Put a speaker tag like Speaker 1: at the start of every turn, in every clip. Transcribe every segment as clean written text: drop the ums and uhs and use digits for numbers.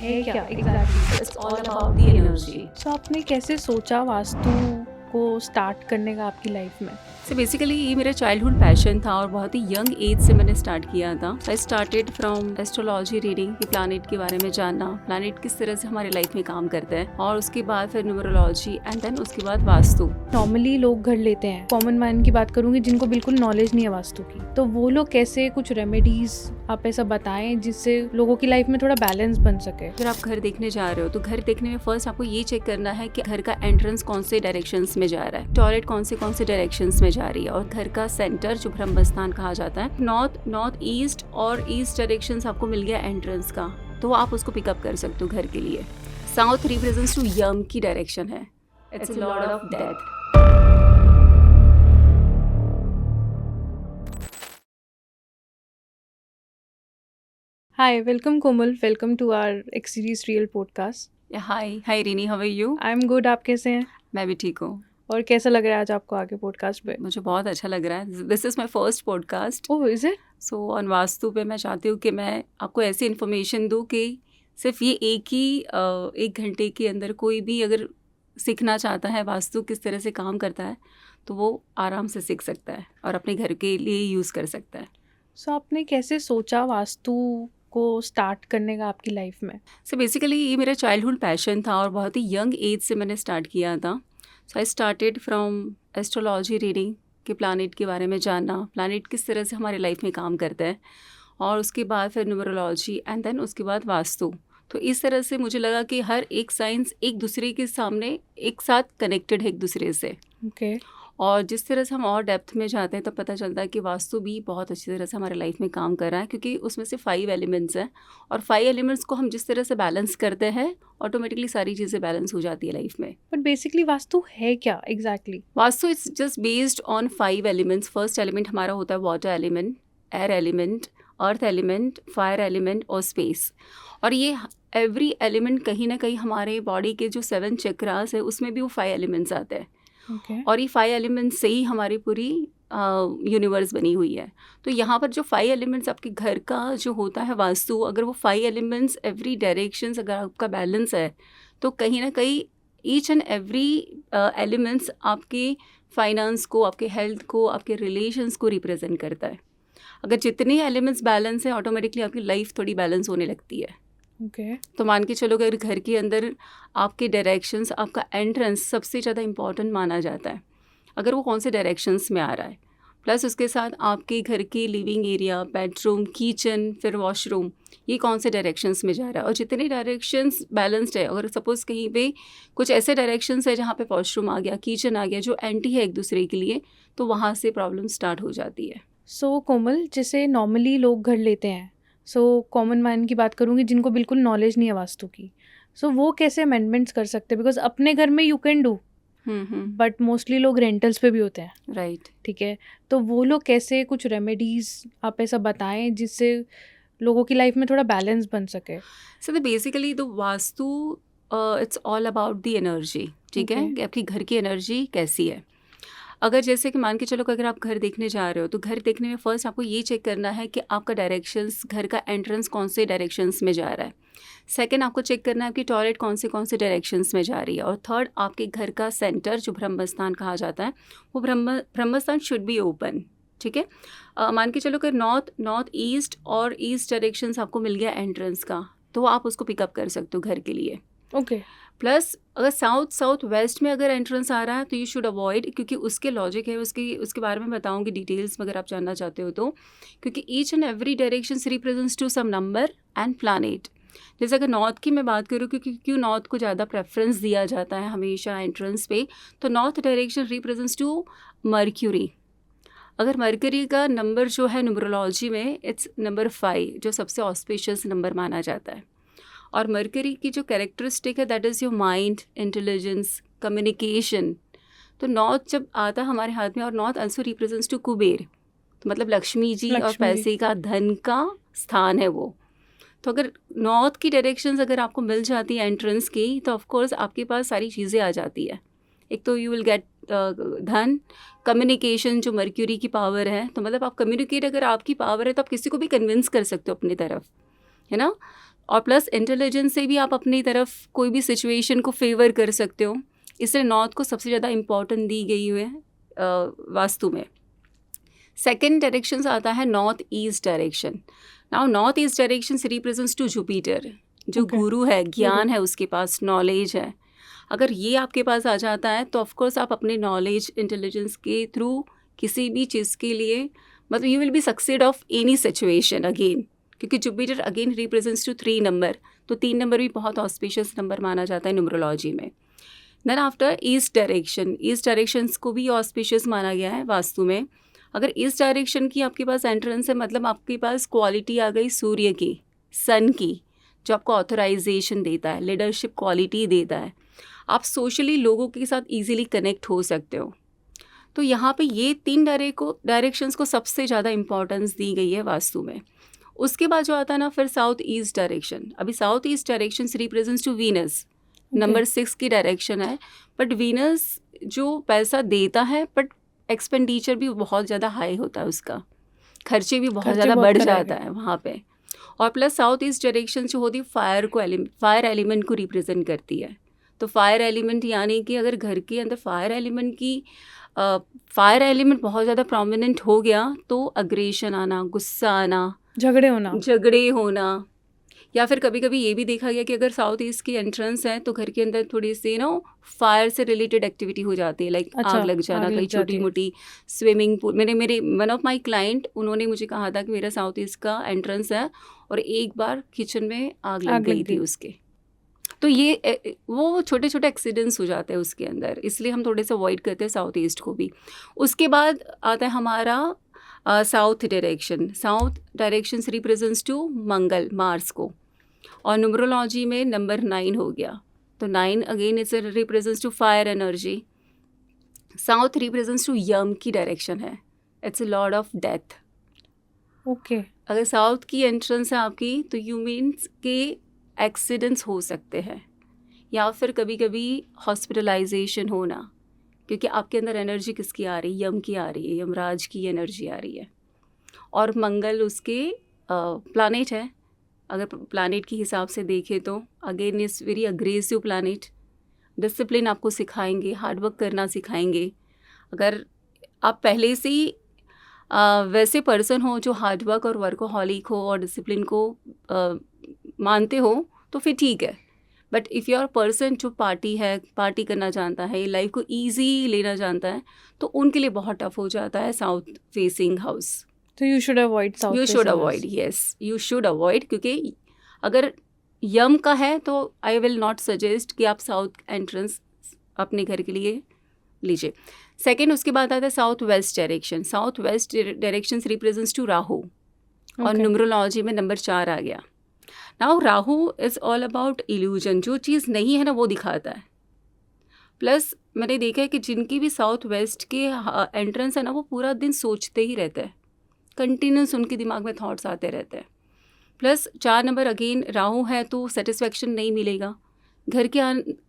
Speaker 1: है क्या exactly?
Speaker 2: It's all about the energy.
Speaker 1: तो आपने कैसे सोचा वास्तु को स्टार्ट करने का आपकी लाइफ में?
Speaker 2: So basically ये मेरा चाइल्डहुड पैशन था और बहुत ही यंग एज से मैंने स्टार्ट किया था. So I started from astrology reading कि प्लानिट के बारे में जानना, प्लानिट किस तरह से हमारी लाइफ में काम करते हैं, और उसके बाद फिर न्यूमरोलॉजी एंड देन उसके बाद वास्तु.
Speaker 1: नॉर्मली लोग घर लेते हैं, कॉमन मैन की बात करूंगी जिनको बिल्कुल नॉलेज नहीं है वास्तु की, तो वो लोग कैसे कुछ रेमेडीज आप ऐसा बताएं जिससे लोगों की लाइफ में थोड़ा बैलेंस बन सके?
Speaker 2: अगर आप घर देखने जा रहे हो तो घर देखने में फर्स्ट आपको ये चेक करना है कि घर का एंट्रेंस कौन से डायरेक्शंस में जा रहा है, टॉयलेट कौन से डायरेक्शंस में जा रही है, और घर का सेंटर जो ब्रह्मस्थान कहा जाता है, नॉर्थ ईस्ट और ईस्ट डायरेक्शंस आपको मिल गया एंट्रेंस का, तो आप उसको पिकअप कर सकते हो घर के लिए. साउथ रिप्रेजेंट्स टू यम की डायरेक्शन है. It's a lord of death.
Speaker 1: Hi, welcome Komal, welcome to our X series real podcast.
Speaker 2: Hi Rini, how are you?
Speaker 1: I am good, आप कैसे हैं?
Speaker 2: मैं भी ठीक हूँ.
Speaker 1: और कैसा लग रहा है आज आपको आगे पॉडकास्ट पे?
Speaker 2: मुझे बहुत अच्छा लग रहा है. This is my first podcast.
Speaker 1: Oh, is it?
Speaker 2: So on vastu पे मैं चाहती हूँ कि मैं आपको ऐसी इन्फॉर्मेशन दूँ कि सिर्फ ये एक घंटे के अंदर कोई भी अगर सीखना चाहता है वास्तु किस तरह से काम करता है तो वो आराम से सीख सकता है और अपने घर के लिए यूज़ कर सकता है.
Speaker 1: सो आपने कैसे सोचा वास्तु को स्टार्ट करने का आपकी लाइफ में?
Speaker 2: सो बेसिकली ये मेरा चाइल्डहुड पैशन था और बहुत ही यंग एज से मैंने स्टार्ट किया था. So I started from astrology reading कि प्लानिट के बारे में जानना, प्लानिट किस तरह से हमारी लाइफ में काम करते हैं, और उसके बाद फिर न्यूमरोलॉजी एंड देन उसके बाद वास्तु. तो इस तरह से मुझे लगा कि हर एक साइंस एक दूसरे के सामने एक साथ कनेक्टेड है एक दूसरे से.
Speaker 1: ओके.
Speaker 2: और जिस तरह से हम और डेप्थ में जाते हैं तब पता चलता है कि वास्तु भी बहुत अच्छी तरह से हमारे लाइफ में काम कर रहा है, क्योंकि उसमें से 5 एलिमेंट्स हैं, और 5 एलिमेंट्स को हम जिस तरह से बैलेंस करते हैं ऑटोमेटिकली सारी चीज़ें बैलेंस हो जाती है लाइफ में.
Speaker 1: बट बेसिकली वास्तु है क्या exactly?
Speaker 2: Vastu it's just based on 5 elements. First element हमारा होता है water element, air element, earth element, fire element और स्पेस. और ये एवरी एलिमेंट कहीं ना कहीं हमारे बॉडी के जो 7 चक्रास है उसमें भी वो 5 एलिमेंट्स आते हैं.
Speaker 1: ओके.
Speaker 2: और ये 5 एलिमेंट्स से ही हमारी पूरी यूनिवर्स बनी हुई है. तो यहाँ पर जो 5 एलिमेंट्स आपके घर का जो होता है वास्तु, अगर वो 5 एलिमेंट्स एवरी डायरेक्शंस अगर आपका बैलेंस है तो कहीं ना कहीं ईच एंड एवरी एलिमेंट्स आपके फाइनेंस को, आपके हेल्थ को, आपके रिलेशंस को रिप्रेजेंट करता है. अगर जितने एलिमेंट्स बैलेंस हैं ऑटोमेटिकली आपकी लाइफ थोड़ी बैलेंस होने लगती है.
Speaker 1: ओके.
Speaker 2: तो मान के चलो अगर घर के अंदर आपके डायरेक्शंस, आपका एंट्रेंस सबसे ज़्यादा इम्पॉर्टेंट माना जाता है, अगर वो कौन से डायरेक्शंस में आ रहा है, प्लस उसके साथ आपके घर के लिविंग एरिया, बेडरूम, किचन, फिर वॉशरूम, ये कौन से डायरेक्शंस में जा रहा है, और जितने डायरेक्शंस बैलेंस्ड है, अगर सपोज़ कहीं पे कुछ ऐसे डायरेक्शंस है जहाँ पे वॉशरूम आ गया, किचन आ गया, जो एंटी है एक दूसरे के लिए, तो वहाँ से प्रॉब्लम स्टार्ट हो जाती है.
Speaker 1: सो कोमल, जैसे नॉर्मली लोग घर लेते हैं, सो कॉमन मैन की बात करूंगी जिनको बिल्कुल नॉलेज नहीं है वास्तु की, सो वो कैसे अमेंडमेंट्स कर सकते हैं? बिकॉज अपने घर में you can do, but mostly लोग रेंटल्स पे भी होते हैं.
Speaker 2: राइट.
Speaker 1: ठीक है, तो वो लोग कैसे कुछ रेमेडीज आप ऐसा बताएं जिससे लोगों की लाइफ में थोड़ा बैलेंस बन सके?
Speaker 2: So basically the vastu it's all about the energy. ठीक है,
Speaker 1: Okay.
Speaker 2: कि आपकी घर की एनर्जी कैसी है. अगर जैसे कि मान के चलो कि अगर आप घर देखने जा रहे हो तो घर देखने में फर्स्ट आपको ये चेक करना है कि आपका डायरेक्शंस, घर का एंट्रेंस कौन से डायरेक्शंस में जा रहा है. सेकंड आपको चेक करना है कि टॉयलेट कौन से डायरेक्शंस में जा रही है. और थर्ड आपके घर का सेंटर जो ब्रह्मस्थान कहा जाता है, वो ब्रह्मस्थान शुड बी ओपन. ठीक है, मान के चलो कि नॉर्थ ईस्ट और ईस्ट डायरेक्शंस आपको मिल गया एंट्रेंस का, तो आप उसको पिकअप कर सकते हो घर के लिए.
Speaker 1: ओके.
Speaker 2: प्लस अगर साउथ वेस्ट में अगर एंट्रेंस आ रहा है तो यू शुड अवॉइड, क्योंकि उसके लॉजिक है, उसके बारे में बताऊंगी डिटेल्स में अगर आप जानना चाहते हो तो. क्योंकि each and every direction represents to some number and planet. जैसे अगर नॉर्थ की मैं बात करूँ, क्योंकि नॉर्थ को ज़्यादा प्रेफरेंस दिया जाता है हमेशा एंट्रेंस पे, तो north direction represents to mercury. अगर मर्करी का नंबर जो है न्यूमरोलॉजी में इट्स नंबर 5, जो सबसे ऑस्पिशियस नंबर माना जाता है. और मर्करी की जो कैरेक्टरिस्टिक है that is your mind, intelligence, communication. तो नॉर्थ जब आता है हमारे हाथ में, और north also represents to Kuber, तो मतलब लक्ष्मी जी और पैसे का, धन का स्थान है वो. तो अगर नॉर्थ की डायरेक्शंस अगर आपको मिल जाती है एंट्रेंस की, तो ऑफकोर्स आपके पास सारी चीज़ें आ जाती है. एक तो यू विल गेट धन, कम्युनिकेशन जो मर्क्यूरी की पावर है, तो मतलब आप कम्युनिकेट, अगर आपकी पावर है तो आप किसी को भी कन्विंस कर सकते हो अपनी तरफ, है ना. और प्लस इंटेलिजेंस से भी आप अपनी तरफ कोई भी सिचुएशन को फेवर कर सकते हो, इसलिए नॉर्थ को सबसे ज़्यादा इम्पॉर्टेंट दी गई हुई है वास्तु में। सेकेंड डायरेक्शन आता है north east direction. Now north east direction represents to Jupiter, जो गुरु है, ज्ञान है, उसके पास नॉलेज है। अगर ये आपके पास आ जाता है तो ऑफकोर्स आप अपने नॉलेज इंटेलिजेंस के थ्रू किसी भी चीज़ के लिए मतलब you will be succeed of any situation again, क्योंकि Jupiter again represents to 3 number, तो 3 नंबर भी बहुत ऑस्पिशियस नंबर माना जाता है न्यूमरोलॉजी में। Then after east direction, east directions को भी ऑस्पिशियस माना गया है वास्तु में। अगर ईस्ट डायरेक्शन की आपके पास एंट्रेंस है, मतलब आपके पास क्वालिटी आ गई सूर्य की, सन की, जो आपको ऑथराइजेशन देता है, लीडरशिप क्वालिटी देता है, आप सोशली लोगों के साथ इजीली कनेक्ट हो सकते हो। तो यहाँ पे ये 3 डायरेक्शंस को सबसे ज़्यादा इंपॉर्टेंस दी गई है वास्तु में। उसके बाद जो आता है ना फिर साउथ ईस्ट डायरेक्शन। अभी south east direction represents to Venus, number 6 की डायरेक्शन है। बट वीनस जो पैसा देता है बट एक्सपेंडिचर भी बहुत ज़्यादा हाई होता है, उसका खर्चे भी बहुत ज़्यादा बढ़ जाता है वहाँ पे। और प्लस साउथ ईस्ट डायरेक्शन जो होती है फायर एलिमेंट को रिप्रेजेंट करती है। तो फायर एलिमेंट यानी कि अगर घर के अंदर फायर एलिमेंट बहुत ज़्यादा प्रोमिनेंट हो गया तो अग्रेशन आना, गुस्सा आना, झगड़े होना, या फिर कभी कभी ये भी देखा गया कि अगर साउथ ईस्ट की एंट्रेंस है तो घर के अंदर थोड़ी सी फायर से रिलेटेड एक्टिविटी हो जाती है, लाइक आग लग जाना, कहीं छोटी मोटी स्विमिंग पूल। मेरे वन ऑफ माय क्लाइंट, उन्होंने मुझे कहा था कि मेरा साउथ ईस्ट का एंट्रेंस है और एक बार किचन में आग लग गई थी उसके। तो ये वो छोटे छोटे एक्सीडेंट्स हो जाते हैं उसके अंदर, इसलिए हम थोड़े से अवॉइड करते हैं साउथ ईस्ट को भी। उसके बाद आता है हमारा south direction. South direction represents to Mangal, Mars को, और न्यूमरोलॉजी में नंबर 9 हो गया। तो 9 again it's represents to fire energy. South represents to Yama की डायरेक्शन है, it's a lord of death.
Speaker 1: Okay,
Speaker 2: अगर साउथ की एंट्रेंस है आपकी तो यू मीन्स के एक्सीडेंट्स हो सकते हैं, या फिर कभी कभी हॉस्पिटलाइजेशन होना, क्योंकि आपके अंदर एनर्जी किसकी आ रही है, यम की आ रही है, यमराज की एनर्जी आ रही है। और मंगल उसके प्लानेट है। अगर प्लानेट के हिसाब से देखें तो again is very aggressive planet. Discipline आपको सिखाएंगे, हार्डवर्क करना सिखाएंगे। अगर आप पहले से ही वैसे पर्सन हो जो हार्डवर्क और वर्कोहॉलिक हो और डिसिप्लिन को मानते हो तो फिर ठीक है। But if you are person जो पार्टी करना जानता है, लाइफ को ईजी लेना जानता है, तो उनके लिए बहुत टफ हो जाता है साउथ फेसिंग हाउस।
Speaker 1: तो you should avoid south.
Speaker 2: You should avoid, yes, you should avoid, क्योंकि अगर यम का है तो आई विल नॉट सजेस्ट कि आप साउथ एंट्रेंस अपने घर के लिए लीजिए। सेकेंड, उसके बाद आता है south west direction. South west direction represents to Rahu, और न्यूमरोलॉजी में नंबर 4 आ गया। Now Rahu is all about illusion, जो चीज़ नहीं है ना वो दिखाता है। प्लस मैंने देखा है कि जिनकी भी साउथ वेस्ट के एंट्रेंस है ना, वो पूरा दिन सोचते ही रहते हैं, कंटिन्यूस उनके दिमाग में थॉट्स आते रहते हैं। प्लस 4 नंबर अगेन राहु है तो सेटिस्फेक्शन नहीं मिलेगा।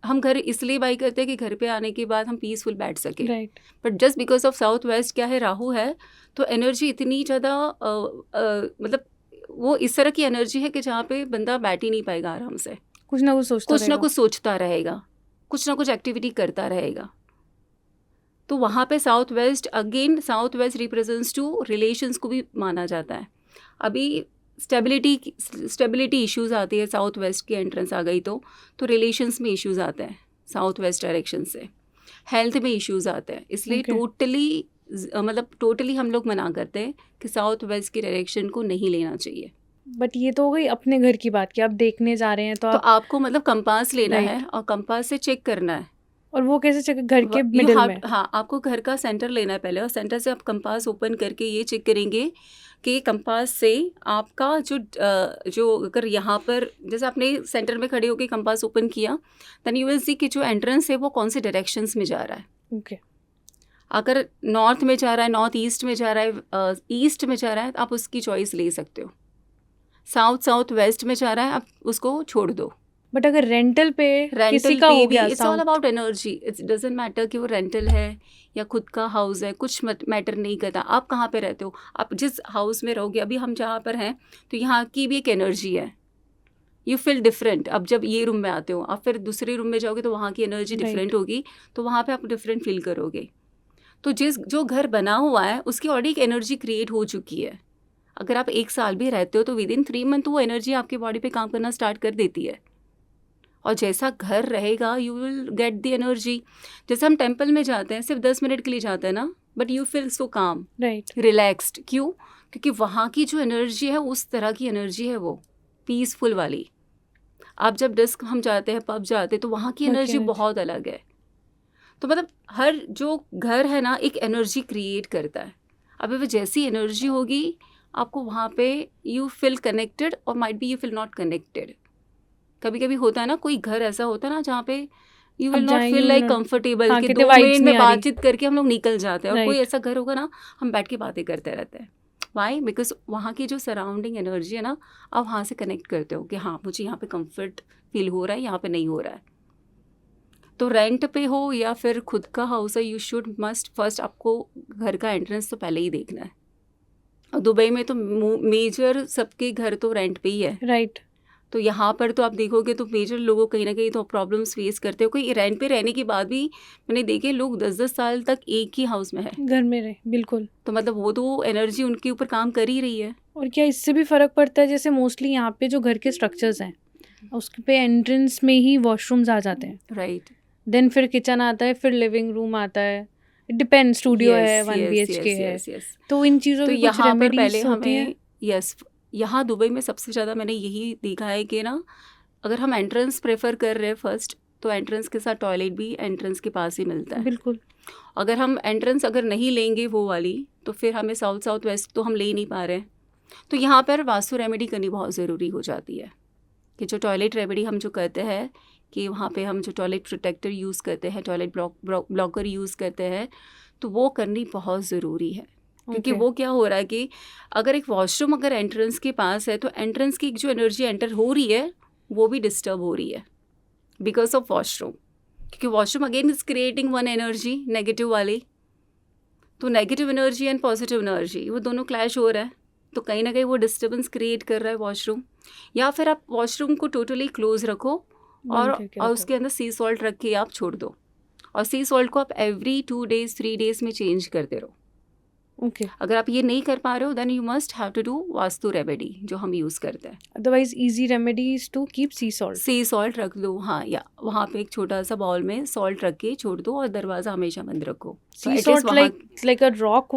Speaker 2: हम घर इसलिए बाई करते हैं कि घर पे आने के बाद हम पीसफुल बैठ सके,
Speaker 1: right.
Speaker 2: But just because of south west क्या है, राहु है, तो एनर्जी इतनी ज़्यादा मतलब वो इस तरह की एनर्जी है कि जहाँ पे बंदा बैठ ही नहीं पाएगा आराम से,
Speaker 1: कुछ ना कुछ
Speaker 2: सोचता रहेगा, कुछ ना कुछ एक्टिविटी करता रहेगा। तो वहाँ पे south west represents to relations को भी माना जाता है। अभी स्टेबिलिटी इश्यूज आती है, साउथ वेस्ट की एंट्रेंस आ गई तो रिलेशंस में इश्यूज आते हैं साउथ वेस्ट डायरेक्शन से, हेल्थ में इश्यूज आते हैं। इसलिए टोटली हम लोग मना करते हैं कि साउथ वेस्ट की डायरेक्शन को नहीं लेना चाहिए।
Speaker 1: बट ये तो हो गई अपने घर की बात कि आप देखने जा रहे हैं तो
Speaker 2: आपको मतलब कंपास लेना है और कंपास से चेक करना है।
Speaker 1: और वो कैसे चेक, घर के मिडिल में?
Speaker 2: हाँ, आपको घर का सेंटर लेना है पहले, और सेंटर से आप कंपास ओपन करके ये चेक करेंगे कि कंपास से आपका जो अगर यहाँ पर जैसे आपने सेंटर में खड़े होकर कंपास ओपन किया, देन यू विल सी कि जो एंट्रेंस है वो कौन से डायरेक्शंस में जा रहा है।
Speaker 1: ओके।
Speaker 2: अगर नॉर्थ में जा रहा है, नॉर्थ ईस्ट में जा रहा है, ईस्ट में जा रहा है, तो आप उसकी चॉइस ले सकते हो। साउथ वेस्ट में जा रहा है, आप उसको छोड़ दो।
Speaker 1: बट अगर रेंटल पे किसी का हो गया,
Speaker 2: it's all about energy, it's doesn't matter कि वो रेंटल है या खुद का हाउस है, कुछ मैटर नहीं करता आप कहाँ पे रहते हो। आप जिस हाउस में रहोगे, अभी हम जहाँ पर हैं तो यहाँ की भी एक एनर्जी है, यू फील डिफरेंट। अब जब ये रूम में आते हो, आप फिर दूसरे रूम में जाओगे तो वहाँ की एनर्जी डिफरेंट होगी, तो वहाँ पे आप डिफरेंट फील करोगे। तो जो घर बना हुआ है उसकी ऑलरेडी एक एनर्जी क्रिएट हो चुकी है। अगर आप 1 साल भी रहते हो तो विद इन 3 मंथ वो एनर्जी आपकी बॉडी पे काम करना स्टार्ट कर देती है। और जैसा घर रहेगा you will get the energy. जैसे हम टेम्पल में जाते हैं, सिर्फ 10 मिनट के लिए जाते हैं ना, बट यू फील सो काम, रिलैक्स्ड। क्यों? क्योंकि वहाँ की जो एनर्जी है उस तरह की एनर्जी है, वो पीसफुल वाली। आप जब डिस्क हम जाते हैं, पब जाते हैं, तो वहाँ की एनर्जी बहुत अलग है। तो मतलब हर जो घर है ना एक एनर्जी क्रिएट करता है। अब वो जैसी एनर्जी होगी आपको वहाँ पे यू फील कनेक्टेड, और might be you feel not connected. कभी कभी होता है ना, कोई घर ऐसा होता है ना जहाँ पे you will not feel like comfortable, कि 2 मिनट में बातचीत करके हम लोग निकल जाते हैं। और कोई ऐसा घर होगा ना हम बैठ के बातें करते रहते हैं। वाई? बिकॉज वहाँ की जो सराउंडिंग एनर्जी है ना, आप वहाँ से कनेक्ट करते हो कि हाँ मुझे यहाँ पे कंफर्ट फील हो रहा है, यहाँ पे नहीं हो रहा है। तो रेंट पे हो या फिर खुद का हाउस है, यू शुड मस्ट फर्स्ट आपको घर का एंट्रेंस तो पहले ही देखना है। और दुबई में तो मेजर सबके घर तो रेंट पे ही है,
Speaker 1: राइट।
Speaker 2: तो यहाँ पर तो आप देखोगे तो मेजर लोगों कहीं ना कहीं तो प्रॉब्लम्स फेस करते हो। कोई रेंट पे रहने के बाद भी मैंने देखे लोग 10-10 साल तक एक ही हाउस में है,
Speaker 1: घर में रहे। बिल्कुल।
Speaker 2: तो मतलब वो तो एनर्जी उनके ऊपर काम कर ही रही है।
Speaker 1: और क्या इससे भी फ़र्क पड़ता है, जैसे मोस्टली यहाँ पे जो घर के स्ट्रक्चर्स हैं उसके पे एंट्रेंस में ही वॉशरूम्स आ जाते हैं,
Speaker 2: राइट।
Speaker 1: देन फिर किचन आता है, फिर लिविंग रूम आता है, डिपेंड, स्टूडियो है, 1 BHK है। तो इन चीज़ों की कुछ रेमेडीज होती हैं?
Speaker 2: यस, यहाँ दुबई में सबसे ज़्यादा मैंने यही देखा है कि ना, अगर हम एंट्रेंस प्रेफर कर रहे हैं फर्स्ट, तो एंट्रेंस के साथ टॉयलेट भी एंट्रेंस के पास ही मिलता है।
Speaker 1: बिल्कुल।
Speaker 2: अगर हम एंट्रेंस अगर नहीं लेंगे वो वाली, तो फिर हमें साउथ वेस्ट तो हम ले ही नहीं पा रहे हैं। तो यहाँ पर वास्तु रेमेडी करनी बहुत ज़रूरी हो जाती है, कि जो टॉयलेट रेमेडी हम जो करते हैं, कि वहाँ पे हम जो टॉयलेट प्रोटेक्टर यूज़ करते हैं, टॉयलेट ब्लॉकर यूज़ करते हैं, तो वो करनी बहुत ज़रूरी है। क्योंकि वो क्या हो रहा है कि अगर एक वॉशरूम अगर एंट्रेंस के पास है, तो एंट्रेंस की जो एनर्जी एंटर हो रही है वो भी डिस्टर्ब हो रही है बिकॉज ऑफ वॉशरूम। क्योंकि washroom again is creating one energy, negative वाली। तो negative energy and positive energy वो दोनों क्लैश हो रहा है, तो कहीं ना कहीं वो डिस्टर्बेंस क्रिएट कर रहा है वॉशरूम। या फिर आप वॉशरूम को टोटली क्लोज रखो और उसके अंदर सी सॉल्ट रख के आप छोड़ दो, और सी सॉल्ट को आप एवरी 2 days 3 days में चेंज करते रहो।
Speaker 1: ओके।
Speaker 2: अगर आप ये नहीं कर पा रहे हो, then you must have to do vastu remedy जो हम यूज़ करते हैं।
Speaker 1: Otherwise easy remedy is to keep sea
Speaker 2: salt रख दो, हाँ, या वहाँ पे एक छोटा सा बाउल में सॉल्ट रख के छोड़ दो और दरवाज़ा हमेशा बंद रखो।
Speaker 1: सी salt like a rock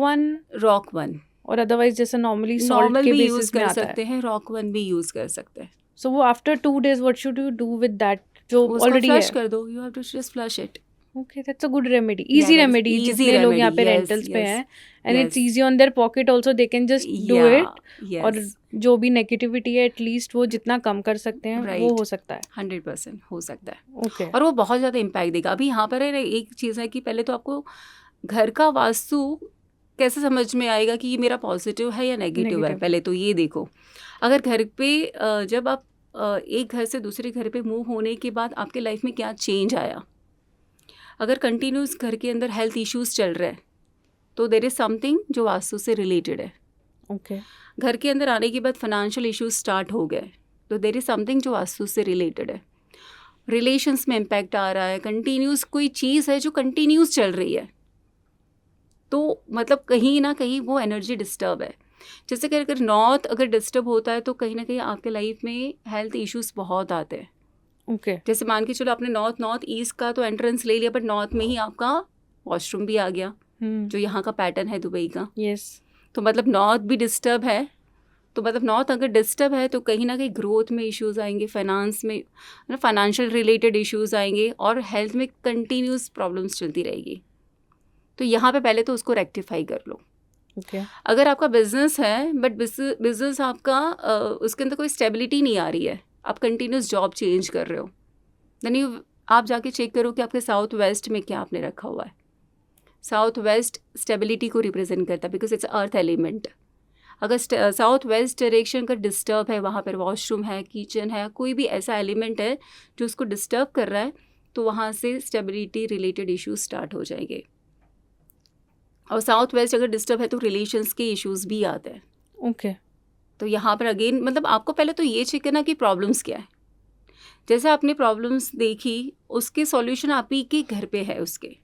Speaker 1: one, और अदरवाइज जैसे नॉर्मली सॉल्ट के बेसिस में आता है,
Speaker 2: सकते हैं, रॉक वन भी यूज़ कर सकते हैं।
Speaker 1: सो वो after 2 days what should you do with that जो ऑलरेडी है?
Speaker 2: फ्लश कर दो, you have to just flush it.
Speaker 1: Okay, that's a good remedy. Easy remedy. जितने लोग यहाँ पे रेंटल्स पे हैं, and it's easy on their pocket also, they can just do it. और जो भी नेगेटिविटी है एटलीस्ट वो जितना कम कर सकते हैं वो हो सकता है।
Speaker 2: 100% हो सकता है।
Speaker 1: Okay.
Speaker 2: और वो बहुत ज़्यादा इम्पैक्ट देगा। अभी यहाँ पर एक चीज़ है कि पहले तो आपको घर का वास्तु कैसे समझ में आएगा कि ये मेरा पॉजिटिव है या नेगेटिव है, पहले तो ये देखो। अगर घर पे जब आप एक घर से दूसरे घर पे मूव होने के बाद आपके लाइफ में क्या चेंज आया, अगर कंटिन्यूस घर के अंदर हेल्थ इश्यूज चल रहे हैं तो देयर इज समथिंग जो वास्तु से रिलेटेड है।
Speaker 1: ओके।
Speaker 2: घर के अंदर आने के बाद फाइनेंशियल इश्यूज स्टार्ट हो गए तो देयर इज समथिंग जो वास्तु से रिलेटेड है। रिलेशंस में इम्पैक्ट आ रहा है, कंटिन्यूस कोई चीज़ है जो कंटिन्यूस चल रही है, तो मतलब कहीं ना कहीं वो एनर्जी डिस्टर्ब है। जैसे कि अगर नॉर्थ अगर डिस्टर्ब होता है तो कहीं ना कहीं आपके लाइफ में हेल्थ इश्यूज बहुत आते हैं।
Speaker 1: Okay.
Speaker 2: जैसे मान के चलो आपने नॉर्थ ईस्ट का तो एंट्रेंस ले लिया, बट नॉर्थ में ही आपका वॉशरूम भी आ गया, जो यहाँ का पैटर्न है दुबई का।
Speaker 1: Yes.
Speaker 2: तो मतलब नॉर्थ भी डिस्टर्ब है, तो मतलब नॉर्थ अगर डिस्टर्ब है तो कहीं ना कहीं ग्रोथ में इश्यूज आएंगे, फाइनेंस में फाइनेंशियल रिलेटेड इश्यूज आएंगे, और हेल्थ में कंटिन्यूस प्रॉब्लम्स चलती रहेगी। तो यहाँ पे पहले तो उसको रेक्टिफाई कर लो।
Speaker 1: Okay.
Speaker 2: अगर आपका बिजनेस है बट बिजनेस आपका उसके अंदर कोई स्टेबिलिटी नहीं आ रही है, आप कंटिन्यूस जॉब चेंज कर रहे हो, देन आप जाके चेक करो कि आपके साउथ वेस्ट में क्या आपने रखा हुआ है। साउथ वेस्ट स्टेबिलिटी को रिप्रेजेंट करता है बिकॉज इट्स अर्थ एलिमेंट। अगर साउथ वेस्ट डायरेक्शन का डिस्टर्ब है, वहाँ पर वॉशरूम है, किचन है, कोई भी ऐसा एलिमेंट है जो उसको डिस्टर्ब कर रहा है, तो वहाँ से स्टेबिलिटी रिलेटेड इश्यूज स्टार्ट हो जाएंगे। और साउथ वेस्ट अगर डिस्टर्ब है तो रिलेशंस के इश्यूज भी आते हैं।
Speaker 1: ओके।
Speaker 2: तो यहाँ पर अगेन मतलब आपको पहले तो ये चेक करना कि प्रॉब्लम्स क्या है। जैसे आपने प्रॉब्लम्स देखी, उसके सॉल्यूशन आप ही के घर पे है उसके,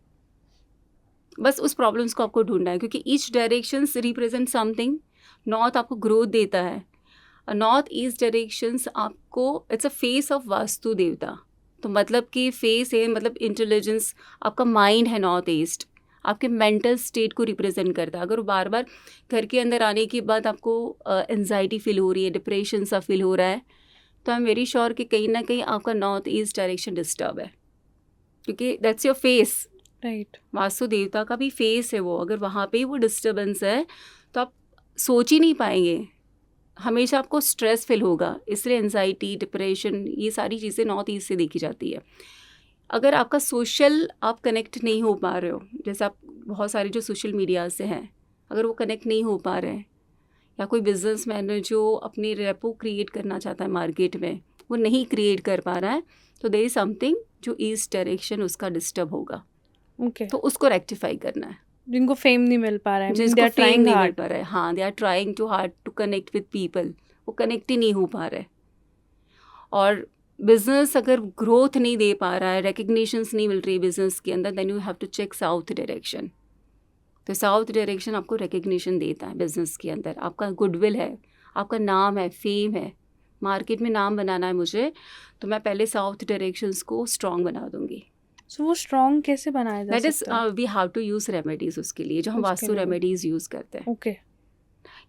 Speaker 2: बस उस प्रॉब्लम्स को आपको ढूंढना है, क्योंकि each direction represent something. North आपको ग्रोथ देता है, नॉर्थ ईस्ट डायरेक्शंस आपको, it's a face of vastu देवता. तो मतलब कि फेस है, मतलब इंटेलिजेंस, आपका माइंड है नॉर्थ ईस्ट, आपके मेंटल स्टेट को रिप्रेजेंट करता है. अगर वो बार बार घर के अंदर आने के बाद आपको एंजाइटी फील हो रही है, डिप्रेशन सा फील हो रहा है, तो आई एम वेरी श्योर कि कहीं ना कहीं आपका नॉर्थ ईस्ट डायरेक्शन डिस्टर्ब है, क्योंकि that's your face.
Speaker 1: Right.
Speaker 2: Vastu देवता का भी फेस है वो. अगर वहाँ पे वो डिस्टर्बेंस है तो आप सोच ही नहीं पाएंगे, हमेशा आपको स्ट्रेस फील होगा. इसलिए एंजाइटी, डिप्रेशन, ये सारी चीज़ें नॉर्थ ईस्ट से देखी जाती है. अगर आपका सोशल आप कनेक्ट नहीं हो पा रहे हो, जैसे आप बहुत सारे जो सोशल मीडिया से हैं, अगर वो कनेक्ट नहीं हो पा रहे हैं, या कोई बिजनेसमैन है जो अपनी रेपो क्रिएट करना चाहता है मार्केट में, वो नहीं क्रिएट कर पा रहा है, तो देयर इज समथिंग जो ईस्ट डायरेक्शन उसका डिस्टर्ब होगा.
Speaker 1: ओके.
Speaker 2: तो उसको रेक्टिफाई करना है.
Speaker 1: जिनको फेम नहीं मिल पा रहा है,
Speaker 2: जिसको
Speaker 1: दे आर
Speaker 2: फेम
Speaker 1: ट्राइंग
Speaker 2: नहीं मिल
Speaker 1: हार्ड.
Speaker 2: पा रहा है, हाँ, they are trying to hard to connect with people, वो कनेक्ट ही नहीं हो पा रहा है. और बिजनेस अगर ग्रोथ नहीं दे पा रहा है, रिकग्निशंस नहीं मिल रही बिजनेस के अंदर, then you have to check south direction. तो साउथ डायरेक्शन आपको रिकग्निशन देता है बिजनेस के अंदर. आपका गुडविल है, आपका नाम है, फेम है, मार्केट में नाम बनाना है मुझे, तो मैं पहले साउथ डायरेक्शंस को स्ट्रॉन्ग बना दूंगी.
Speaker 1: सो वो स्ट्रॉन्ग कैसे बनाया जा
Speaker 2: दैट इज
Speaker 1: सकता है?
Speaker 2: We have to use remedies उसके लिए, जो हम
Speaker 1: उसके
Speaker 2: वास्तु
Speaker 1: लिए.
Speaker 2: रेमेडीज यूज करते हैं.
Speaker 1: ओके.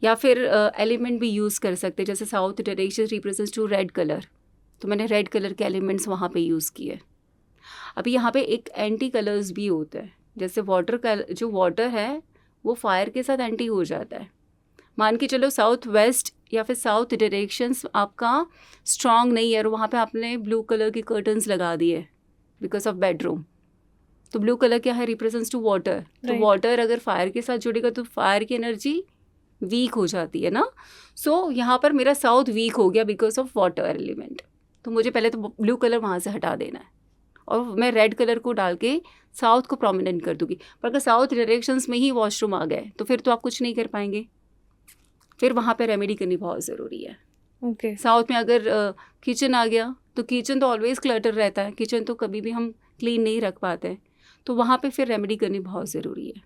Speaker 2: या फिर एलिमेंट भी यूज़ कर सकते हैं. जैसे south direction represents to red colour, तो मैंने रेड कलर के एलिमेंट्स वहाँ पे यूज़ किए. अभी यहाँ पे एक एंटी कलर्स भी होते हैं. जैसे वाटर का जो वाटर है वो फायर के साथ एंटी हो जाता है. मान के चलो साउथ वेस्ट या फिर साउथ डायरेक्शंस आपका स्ट्रॉन्ग नहीं है, और वहाँ पे आपने ब्लू कलर के कर्टन्स लगा दिए बिकॉज ऑफ बेडरूम. तो ब्लू कलर क्या है, रिप्रेजेंट्स टू वाटर. तो
Speaker 1: Right.
Speaker 2: वाटर अगर फायर के साथ जुड़ेगा तो फायर की एनर्जी वीक हो जाती है ना. सो यहाँ पर मेरा साउथ वीक हो गया बिकॉज ऑफ वाटर एलिमेंट. तो मुझे पहले तो ब्लू कलर वहाँ से हटा देना है, और मैं रेड कलर को डाल के साउथ को प्रोमिनेंट कर दूँगी. पर अगर साउथ डायरेक्शंस में ही वॉशरूम आ गए तो फिर तो आप कुछ नहीं कर पाएंगे. फिर वहाँ पे रेमेडी करनी बहुत ज़रूरी है.
Speaker 1: ओके.
Speaker 2: साउथ में अगर किचन आ गया, तो किचन तो ऑलवेज क्लटर रहता है, किचन तो कभी भी हम क्लीन नहीं रख पाते, तो वहाँ पे फिर रेमेडी करनी बहुत ज़रूरी है.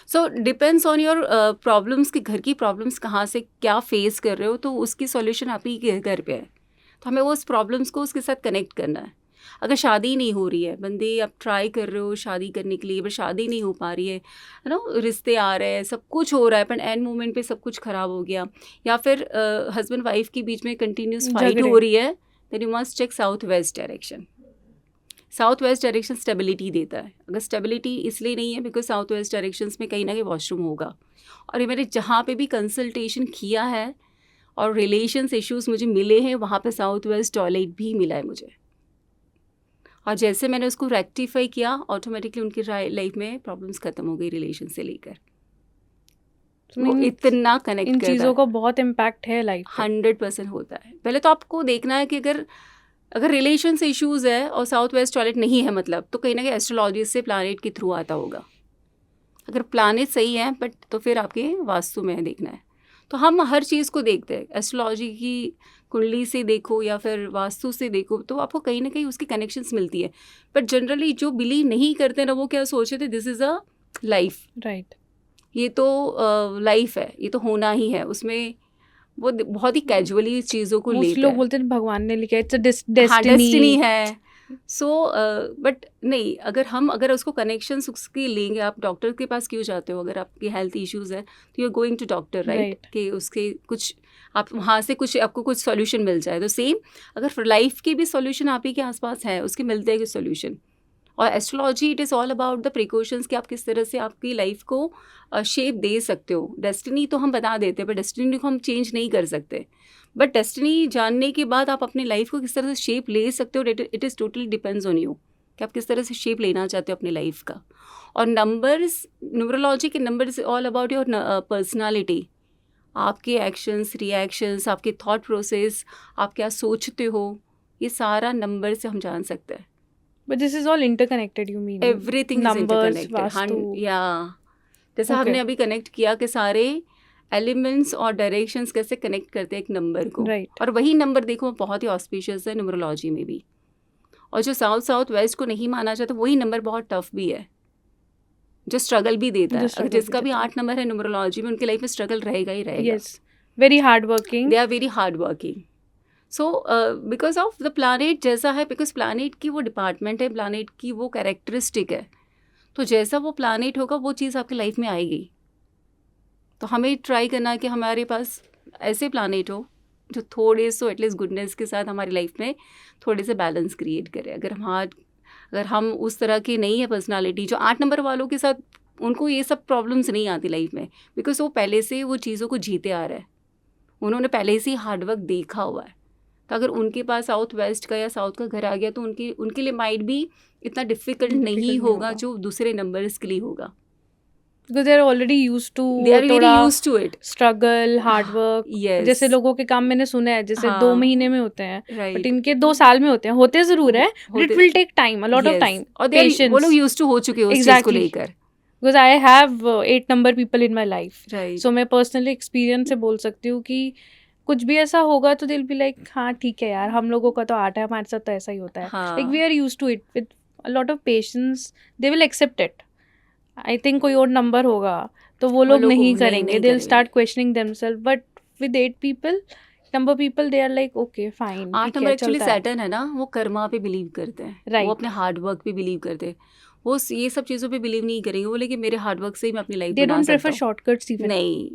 Speaker 2: So depends on your problems, कि घर की प्रॉब्लम्स कहाँ से क्या फेस कर रहे हो, तो उसकी सॉल्यूशन आप ही के घर पे है. तो हमें उस प्रॉब्लम्स को उसके साथ कनेक्ट करना है. अगर शादी नहीं हो रही है, बंदे आप ट्राई कर रहे हो शादी करने के लिए, पर शादी नहीं हो पा रही है ना, रिश्ते आ रहे हैं, सब कुछ हो रहा है, पर एंड मोमेंट पे सब कुछ ख़राब हो गया, या फिर हस्बैंड वाइफ के बीच में कंटिन्यूस फाइट हो रही है, then you must check south west direction. South west direction stability देता है. अगर स्टेबिलिटी इसलिए नहीं है बिकॉज साउथ वेस्ट डायरेक्शंस में कहीं ना कहीं वॉशरूम होगा. और ये मैंने जहाँ पे भी कंसल्टेशन किया है और रिलेशंस इश्यूज मुझे मिले हैं, वहाँ पे साउथ वेस्ट टॉयलेट भी मिला है मुझे. और जैसे मैंने उसको रेक्टिफाई किया, ऑटोमेटिकली उनकी लाइफ में प्रॉब्लम्स खत्म हो गई रिलेशन से लेकर. वो इतना कनेक्ट
Speaker 1: इन
Speaker 2: करता
Speaker 1: चीज़ों
Speaker 2: है.
Speaker 1: का बहुत इम्पैक्ट है लाइफ पे.
Speaker 2: 100% होता है. पहले तो आपको देखना है कि अगर रिलेशन से इश्यूज़ है और साउथ वेस्ट टॉयलेट नहीं है, मतलब तो कहीं ना कहीं एस्ट्रोलॉजी से प्लानेट के थ्रू आता होगा. अगर प्लानेट सही है बट, तो फिर आपके वास्तु में देखना है. तो हम हर चीज़ को देखते हैं, एस्ट्रोलॉजी की कुंडली से देखो या फिर वास्तु से देखो, तो आपको कहीं ना कहीं उसकी कनेक्शंस मिलती है. बट जनरली जो बिलीव नहीं करते ना, वो क्या सोचते थे, this is a life.
Speaker 1: Right.
Speaker 2: ये तो लाइफ है, ये तो होना ही है. उसमें वो बहुत ही कैजुअली चीज़ों को लेते हैं.
Speaker 1: लोग बोलते हैं भगवान ने लिखा है, इट्स अ
Speaker 2: डेस्टिनी है. सो बट नहीं, अगर उसको कनेक्शंस उसके लेंगे, आप डॉक्टर के पास क्यों जाते हो? अगर आपकी हेल्थ इश्यूज़ है तो you are going to doctor, right, कि उसके कुछ आप वहाँ से कुछ आपको कुछ सॉल्यूशन मिल जाए. तो सेम अगर लाइफ की भी सॉल्यूशन आप ही के आसपास है, उसके मिलते हैं कुछ सॉल्यूशन. और astrology it is all about the precautions, कि आप किस तरह से आपकी लाइफ को शेप दे सकते हो. डेस्टिनी तो हम बता देते हैं, पर डेस्टिनी को हम चेंज नहीं कर सकते. बट डेस्टिनी जानने के बाद आप अपनी लाइफ को किस तरह से शेप ले सकते हो, it is totally depends on you, कि आप किस तरह से शेप लेना चाहते हो अपनी लाइफ का. और नंबर्स, न्यूमरोलॉजी के numbers all about your personality, आपके एक्शंस, रिएक्शंस, आपके थॉट प्रोसेस, आप क्या सोचते हो, ये सारा नंबर से हम जान सकते हैं.
Speaker 1: But this is all interconnected, you mean?
Speaker 2: Everything is
Speaker 1: Numbers,
Speaker 2: interconnected.
Speaker 1: Vastu.
Speaker 2: या जैसे
Speaker 1: Okay.
Speaker 2: हमने अभी कनेक्ट किया कि सारे एलिमेंट्स और डायरेक्शंस कैसे कनेक्ट करते हैं एक नंबर को,
Speaker 1: राइट।
Speaker 2: और वही नंबर देखो बहुत ही ऑस्पिशियस है न्यूमरोलॉजी में भी। और जो साउथ साउथ वेस्ट को नहीं माना जाता वही नंबर बहुत टफ भी है, जो स्ट्रगल भी देता है। अगर जिसका भी 8 नंबर है न्यूमरोलॉजी में, उनकी लाइफ में स्ट्रगल रहेगा ही रहेगा।
Speaker 1: Yes, very hard working,
Speaker 2: they are very hard working. So because of the planet जैसा है, बिकॉज प्लानेट की वो डिपार्टमेंट है, प्लानेट की वो कैरेक्टरिस्टिक है, तो जैसा वो प्लानेट होगा वो चीज़ आपकी लाइफ में आएगी। तो हमें ट्राई करना है कि हमारे पास ऐसे प्लानेट हो जो थोड़े सो एटलीस्ट गुडनेस के साथ हमारी लाइफ में थोड़े से बैलेंस क्रिएट करे। अगर हम उस तरह की नहीं है पर्सनालिटी, जो 8 नंबर वालों के साथ उनको ये सब प्रॉब्लम्स नहीं आती लाइफ में, बिकॉज वो पहले से वो चीज़ों को जीते आ रहे हैं, उन्होंने पहले से ही हार्डवर्क देखा हुआ है। तो अगर उनके पास साउथ वेस्ट का या साउथ का घर आ गया तो उनके लिए माइट भी इतना डिफिकल्ट नहीं होगा जो दूसरे नंबर्स के लिए होगा,
Speaker 1: because they are already used to
Speaker 2: they are very
Speaker 1: थोड़ा
Speaker 2: used to it.
Speaker 1: Struggle, hard work.
Speaker 2: Yes.
Speaker 1: जैसे लोगों के काम मैंने सुना है जैसे
Speaker 2: हाँ।
Speaker 1: 2 महीने में होते हैं,
Speaker 2: Right.
Speaker 1: बट इनके 2 साल में होते हैं, होते जरूर है, बट इट
Speaker 2: होते-
Speaker 1: will take time, a lot of
Speaker 2: Yes.
Speaker 1: Time,
Speaker 2: और they are- वो
Speaker 1: पेशेंस,
Speaker 2: लोग यूज्ड टू हो चुके हैं उस चीज को
Speaker 1: Exactly.
Speaker 2: लेकर।
Speaker 1: Because I have 8 number people in my life,
Speaker 2: right.
Speaker 1: So मैं पर्सनली एक्सपीरियंस से बोल सकती हूँ कि कुछ भी ऐसा होगा तो दिल बी लाइक हाँ ठीक है यार, हम लोगों का तो 8 है, हमारे साथ तो ऐसा ही होता है,
Speaker 2: हाँ।
Speaker 1: Like we are used to it with a lot of patience, they will accept it. I think कोई और नंबर होगा तो वो लोग नहीं करेंगे, they will start questioning themselves, but with 8 people number people they are like okay fine.
Speaker 2: 8 number actually Saturn है ना, वो कर्मा पे बिलीव करते हैं,
Speaker 1: Right.
Speaker 2: वो अपने हार्ड वर्क पे बिलीव करते हैं, वो ये सब चीज़ों पे बिलीव नहीं करेंगे, वो लेकिन मेरे हार्ड वर्क से ही मैं अपनी लाइफ
Speaker 1: दे
Speaker 2: बना
Speaker 1: डोंट
Speaker 2: सकता
Speaker 1: प्रेफर
Speaker 2: हूँ।
Speaker 1: Shortcuts even.
Speaker 2: नहीं,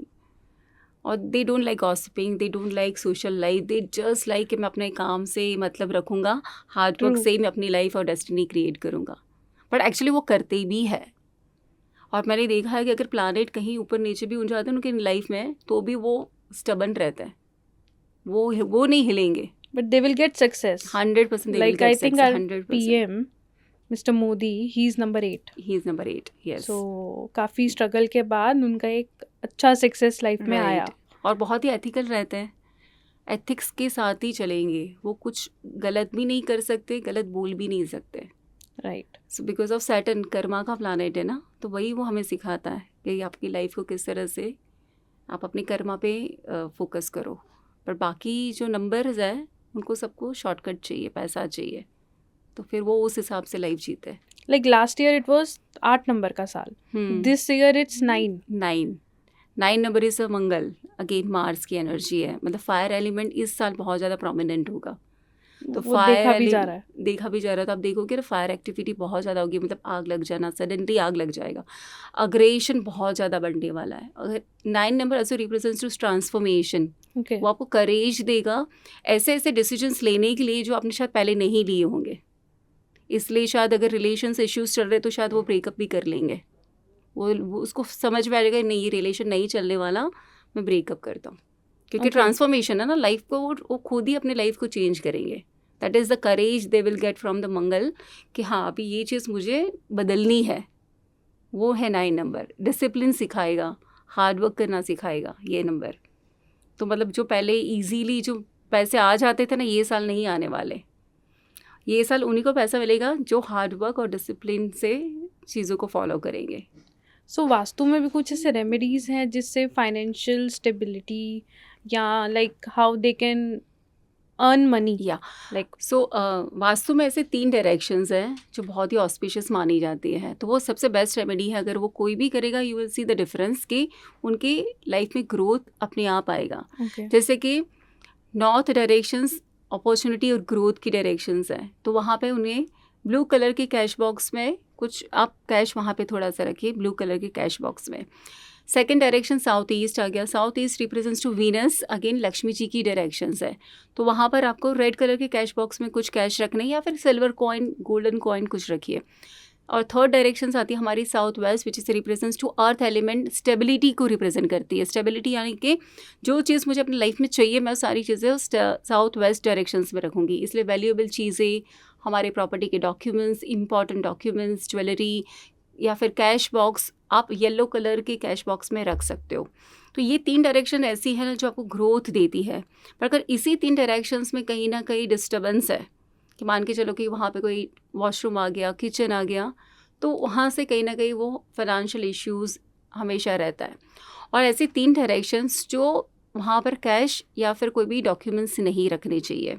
Speaker 2: और they don't like gossiping, they don't like social life, they just like कि मैं अपने काम से मतलब रखूँगा, हार्ड वर्क
Speaker 1: True.
Speaker 2: से ही मैं अपनी लाइफ और डेस्टिनी क्रिएट करूँगा, बट एक्चुअली वो करते भी है। और मैंने देखा है कि अगर प्लानेट कहीं ऊपर नीचे भी उन जाते हैं उनकी लाइफ में, तो भी वो स्टबन रहते हैं, वो नहीं हिलेंगे,
Speaker 1: but they will get success
Speaker 2: 100% they will
Speaker 1: like
Speaker 2: get
Speaker 1: I think
Speaker 2: success,
Speaker 1: our
Speaker 2: 100%.
Speaker 1: PM Mr. Modi, he's number 8,
Speaker 2: He is number 8, yes.
Speaker 1: so काफी स्ट्रगल के बाद उनका एक अच्छा सक्सेस लाइफ में आया।
Speaker 2: Right. और बहुत ही एथिकल रहते हैं, एथिक्स के साथ ही चलेंगे, वो कुछ गलत भी नहीं कर सकते, गलत बोल भी नहीं सकते।
Speaker 1: Right.
Speaker 2: So because of Saturn Karma का प्लानेट है ना, तो वही वो हमें सिखाता है कि आपकी लाइफ को किस तरह से आप अपने कर्मा पे फोकस करो। पर बाकी जो नंबर्स है उनको सबको शॉर्टकट चाहिए, पैसा चाहिए, तो फिर वो उस हिसाब से लाइफ जीते हैं।
Speaker 1: Like last year it was 8 number का साल, this year it's 9।
Speaker 2: 9 number is a Mangal, again Mars की एनर्जी है, मतलब फायर एलिमेंट इस साल बहुत ज़्यादा प्रोमिनेंट होगा। तो
Speaker 1: वो देखा भी जा रहा है।
Speaker 2: देखा भी जा रहा है, तो आप देखोगे ना फायर एक्टिविटी बहुत ज़्यादा होगी, मतलब आग लग जाना, सडनली आग लग जाएगा, अग्रेशन बहुत ज़्यादा बढ़ने वाला है। अगर 9 number also represents to transformation,
Speaker 1: Okay.
Speaker 2: वो आपको करेज देगा ऐसे ऐसे डिसीजंस लेने के लिए जो आपने शायद पहले नहीं लिए होंगे। इसलिए शायद अगर रिलेशन इश्यूज चल रहे तो शायद वो ब्रेकअप भी कर लेंगे, वो उसको समझ में आ जाएगा नहीं ये रिलेशन नहीं चलने वाला, मैं ब्रेकअप करता हूँ, क्योंकि
Speaker 1: Okay.
Speaker 2: ट्रांसफॉर्मेशन है ना लाइफ को, वो खुद ही अपने लाइफ को चेंज करेंगे। That is the courage they will get from the Mangal कि हाँ अभी ये चीज़ मुझे बदलनी है। वो है 9 नंबर, डिसिप्लिन सिखाएगा, हार्ड वर्क करना सिखाएगा ये नंबर। तो मतलब जो पहले इजीली जो पैसे आ जाते थे ना, ये साल नहीं आने वाले। ये साल उन्हीं को पैसा मिलेगा जो हार्ड वर्क और डिसिप्लिन से चीज़ों को फॉलो करेंगे।
Speaker 1: सो वास्तु में भी कुछ ऐसे रेमेडीज हैं जिससे फाइनेंशियल स्टेबिलिटी या like how they can earn money
Speaker 2: या
Speaker 1: लाइक
Speaker 2: सो वास्तु में ऐसे 3 डायरेक्शंस हैं जो बहुत ही ऑस्पिशियस मानी जाती है, तो वो सबसे बेस्ट रेमेडी है। अगर वो कोई भी करेगा you will see the difference कि उनकी लाइफ में ग्रोथ अपने आप आएगा।
Speaker 1: Okay.
Speaker 2: जैसे कि नॉर्थ डायरेक्शंस अपॉर्चुनिटी और ग्रोथ की डायरेक्शंस हैं, तो वहाँ पे उन्हें ब्लू कलर के कैश बॉक्स में कुछ आप कैश वहाँ पे थोड़ा सा रखिए, ब्लू कलर के कैश बॉक्स में। सेकेंड डायरेक्शन साउथ ईस्ट आ गया, south east represents to Venus, again Lakshmi ji की डायरेक्शंस है, तो वहाँ पर आपको रेड कलर के कैश बॉक्स में कुछ कैश रखना है या फिर सिल्वर कॉइन, गोल्डन कॉइन कुछ रखिए। और थर्ड डायरेक्शंस आती है हमारी south west, which is represents to earth element, stability को रिप्रेजेंट करती है। स्टेबिलिटी यानी कि जो चीज़ मुझे अपनी लाइफ में चाहिए मैं सारी चीज़ें साउथ वेस्ट डायरेक्शंस में रखूँगी। इसलिए वैल्यूएबल चीज़ें, हमारे प्रॉपर्टी के डॉक्यूमेंट्स, इंपॉर्टेंट डॉक्यूमेंट्स, ज्वेलरी या फिर कैश बॉक्स आप येलो कलर के कैश बॉक्स में रख सकते हो। तो ये 3 डायरेक्शन ऐसी है जो आपको ग्रोथ देती है। पर अगर इसी 3 डायरेक्शंस में कहीं ना कहीं डिस्टर्बेंस है, कि मान के चलो कि वहाँ पे कोई वॉशरूम आ गया, किचन आ गया, तो वहाँ से कहीं ना कहीं वो फाइनेंशियल इश्यूज़ हमेशा रहता है। और ऐसे 3 डायरेक्शंस जो वहाँ पर कैश या फिर कोई भी डॉक्यूमेंट्स नहीं रखने चाहिए।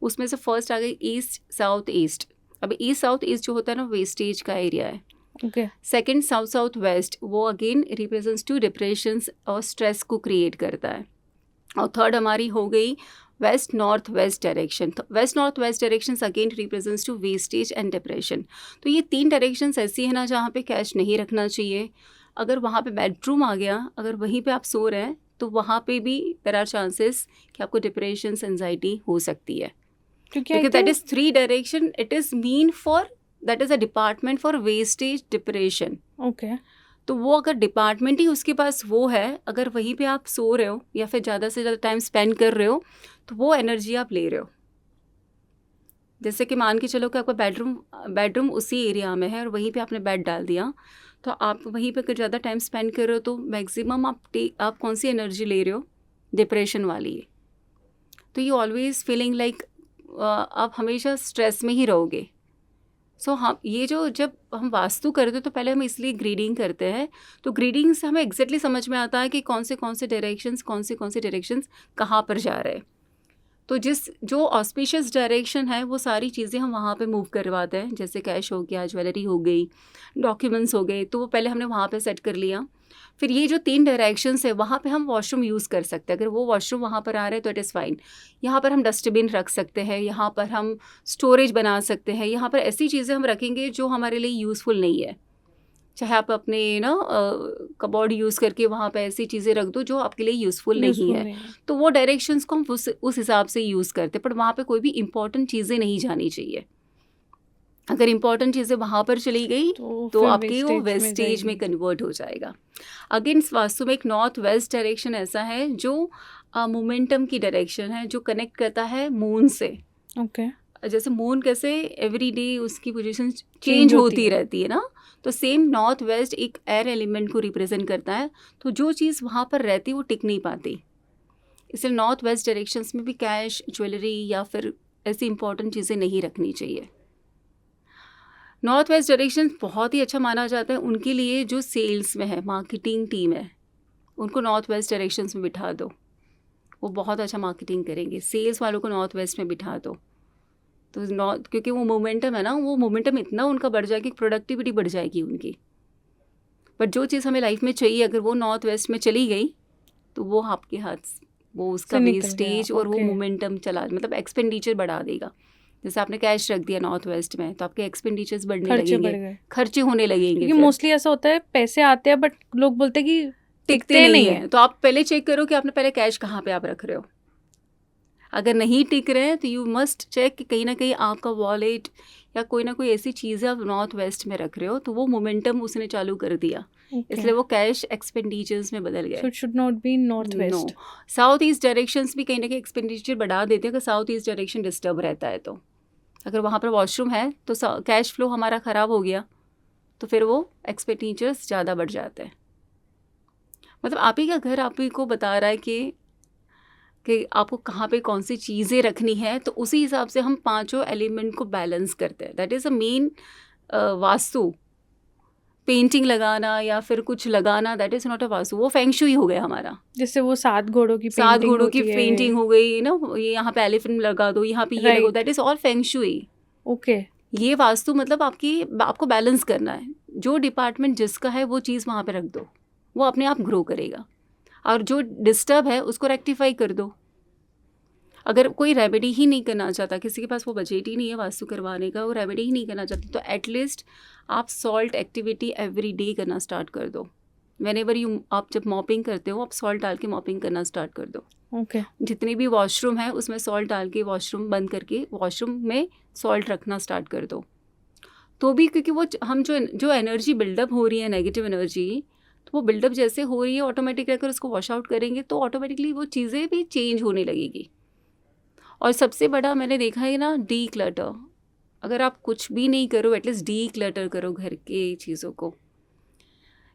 Speaker 2: उसमें से फर्स्ट आ गई ईस्ट साउथ ईस्ट। अब ईस्ट साउथ ईस्ट जो होता है ना, वेस्टेज का एरिया है।
Speaker 1: Okay.
Speaker 2: Second south south west, वो अगेन रिप्रेजेंट्स टू डिप्रेशंस और स्ट्रेस को क्रिएट करता है। और थर्ड हमारी हो गई वेस्ट नॉर्थ वेस्ट डायरेक्शन। तो west north west direction again represents to wastage and depression. तो ये 3 डायरेक्शंस ऐसी है ना जहाँ पे कैश नहीं रखना चाहिए। अगर वहाँ पे बेडरूम आ गया, अगर वहीं पे आप सो रहे हैं, तो वहाँ पे भी देयर आर चांसेस कि आपको डिप्रेशन एंजाइटी हो सकती है।
Speaker 1: क्योंकि
Speaker 2: because that is 3 direction, it is mean for, that is a department for wastage depression.
Speaker 1: Okay.
Speaker 2: तो वो अगर डिपार्टमेंट ही उसके पास वो है, अगर वहीं पे आप सो रहे हो या फिर ज़्यादा से ज़्यादा टाइम स्पेंड कर रहे हो, तो वो एनर्जी आप ले रहे हो। जैसे कि मान के चलो कि आपका बेडरूम उसी एरिया में है और वहीं पे आपने बेड डाल दिया, तो आप वहीं पे अगर ज़्यादा टाइम स्पेंड कर रहे हो तो मैक्सिमम आप कौन सी एनर्जी ले रहे हो? डिप्रेशन वाली। तो यू ऑलवेज फीलिंग लाइक आप हमेशा स्ट्रेस में ही रहोगे। सो हम ये जो जब हम वास्तु करते हैं तो पहले हम इसलिए ग्रीडिंग करते हैं। तो ग्रीडिंग से हमें एग्जैक्टली समझ में आता है कि कौन से डायरेक्शंस कहाँ पर जा रहे हैं। तो जो ऑस्पिशियस डायरेक्शन है वो सारी चीज़ें हम वहाँ पे मूव करवाते हैं। जैसे कैश हो गया, ज्वेलरी हो गई, डॉक्यूमेंट्स हो गए, तो वो पहले हमने वहाँ पे सेट कर लिया। फिर ये जो 3 डायरेक्शंस है वहाँ पे हम वॉशरूम यूज़ कर सकते हैं। अगर वो वॉशरूम वहाँ पर आ रहे हैं तो इट इज़ फाइन। यहाँ पर हम डस्टबिन रख सकते हैं, यहाँ पर हम स्टोरेज बना सकते हैं, यहाँ पर ऐसी चीज़ें हम रखेंगे जो हमारे लिए यूज़फुल नहीं है। चाहे आप अपने कबोर्ड यूज़ करके वहाँ पे ऐसी चीज़ें रख दो जो आपके लिए यूज़फुल नहीं है। तो वो डायरेक्शंस को हम उस हिसाब से यूज़ करते हैं, पर वहाँ पे कोई भी इंपॉर्टेंट चीज़ें नहीं जानी चाहिए। अगर इंपॉर्टेंट चीज़ें वहाँ पर चली गई तो आपकी वो वेस्टेज में कन्वर्ट हो जाएगा। अगेन वास्तु में एक नॉर्थ वेस्ट डायरेक्शन ऐसा है जो मोमेंटम की डायरेक्शन है, जो कनेक्ट करता है मून से।
Speaker 1: ओके।
Speaker 2: जैसे मून कैसे एवरी डे उसकी पोजीशन चेंज होती रहती है ना, तो सेम नॉर्थ वेस्ट एक एयर एलिमेंट को रिप्रेजेंट करता है। तो जो चीज़ वहाँ पर रहती है वो टिक नहीं पाती, इसलिए नॉर्थ वेस्ट डायरेक्शंस में भी कैश, ज्वेलरी या फिर ऐसी इंपॉर्टेंट चीज़ें नहीं रखनी चाहिए। नॉर्थ वेस्ट डायरेक्शन बहुत ही अच्छा माना जाता है उनके लिए जो सेल्स में है, मार्केटिंग टीम है, उनको नॉर्थ वेस्ट डायरेक्शंस में बिठा दो, वो बहुत अच्छा मार्केटिंग करेंगे। सेल्स वालों को नॉर्थ वेस्ट में बिठा दो, तो नॉर्थ, क्योंकि वो मोमेंटम है ना, वो मोमेंटम इतना उनका बढ़ जाएगी, प्रोडक्टिविटी बढ़ जाएगी उनकी। बट जो चीज़ हमें लाइफ में चाहिए अगर वो नॉर्थ वेस्ट में चली गई तो वो आपके हाथ, वो उसका वेस्टेज और वो मोमेंटम चला, मतलब एक्सपेंडिचर बढ़ा देगा। जैसे आपने कैश रख दिया नॉर्थ वेस्ट में तो आपके एक्सपेंडिचर्स बढ़ने लगेंगे, खर्चे होने लगेंगे।
Speaker 1: क्योंकि मोस्टली ऐसा होता है पैसे आते हैं बट लोग बोलते हैं कि टिकते नहीं है।
Speaker 2: तो आप पहले चेक करो कि आपने पहले कैश कहाँ पे आप रख रहे हो। अगर नहीं टिक रहे हैं तो यू मस्ट चेक कि कहीं ना कहीं आपका वॉलेट या कोई ना कोई ऐसी चीज़ आप नॉर्थ वेस्ट में रख रहे हो, तो वो मोमेंटम उसने चालू कर दिया, इसलिए वो कैश एक्सपेंडिचर्स में बदल गए।
Speaker 1: So it should not be north west.
Speaker 2: South east directions भी कहीं ना कहीं एक्सपेंडिचर बढ़ा देते हैं अगर साउथ ईस्ट डायरेक्शन डिस्टर्ब रहता है। तो अगर वहाँ पर वॉशरूम है तो कैश फ्लो हमारा ख़राब हो गया तो फिर वो एक्सपेंडिचर्स ज़्यादा बढ़ जाते हैं। मतलब आप ही का घर आप ही को बता रहा है कि आपको कहाँ पे कौन सी चीज़ें रखनी है, तो उसी हिसाब से हम 5 एलिमेंट को बैलेंस करते हैं। That is a main vastu. Painting लगाना या फिर कुछ लगाना, that is not a vastu, वो फेंग शुई हो गया हमारा।
Speaker 1: जैसे वो 7 घोड़ों की
Speaker 2: पेंटिंग हो गई ना, ये यहाँ पे एलिफेंट लगा दो, यहाँ पे ये लगो, that is all feng shui.
Speaker 1: Okay.
Speaker 2: ये वास्तु मतलब आपको बैलेंस करना है। जो डिपार्टमेंट जिसका है वो चीज़ वहाँ पे रख दो, वो अपने आप ग्रो करेगा। और जो डिस्टर्ब है उसको रेक्टिफाई कर दो। अगर कोई रेमेडी ही नहीं करना चाहता, किसी के पास वो बजट ही नहीं है वास्तु करवाने का, वो रेमेडी ही नहीं करना चाहती, तो एटलीस्ट आप सॉल्ट एक्टिविटी एवरी डे करना स्टार्ट कर दो। व्हेनेवर आप जब मॉपिंग करते हो आप सॉल्ट डाल के मॉपिंग करना स्टार्ट कर दो।
Speaker 1: ओके।
Speaker 2: जितनी भी वॉशरूम है उसमें सॉल्ट डाल के, वॉशरूम बंद करके वॉशरूम में सॉल्ट रखना स्टार्ट कर दो। तो भी क्योंकि वो हम जो एनर्जी बिल्डअप हो रही है, नेगेटिव एनर्जी, तो वो बिल्डअप जैसे हो रही है ऑटोमेटिक अगर उसको वॉश आउट करेंगे तो ऑटोमेटिकली वो चीज़ें भी चेंज होने लगेगी। और सबसे बड़ा मैंने देखा है ना, डी क्लटर। अगर आप कुछ भी नहीं करो एटलीस्ट डी क्लटर करो घर के चीज़ों को,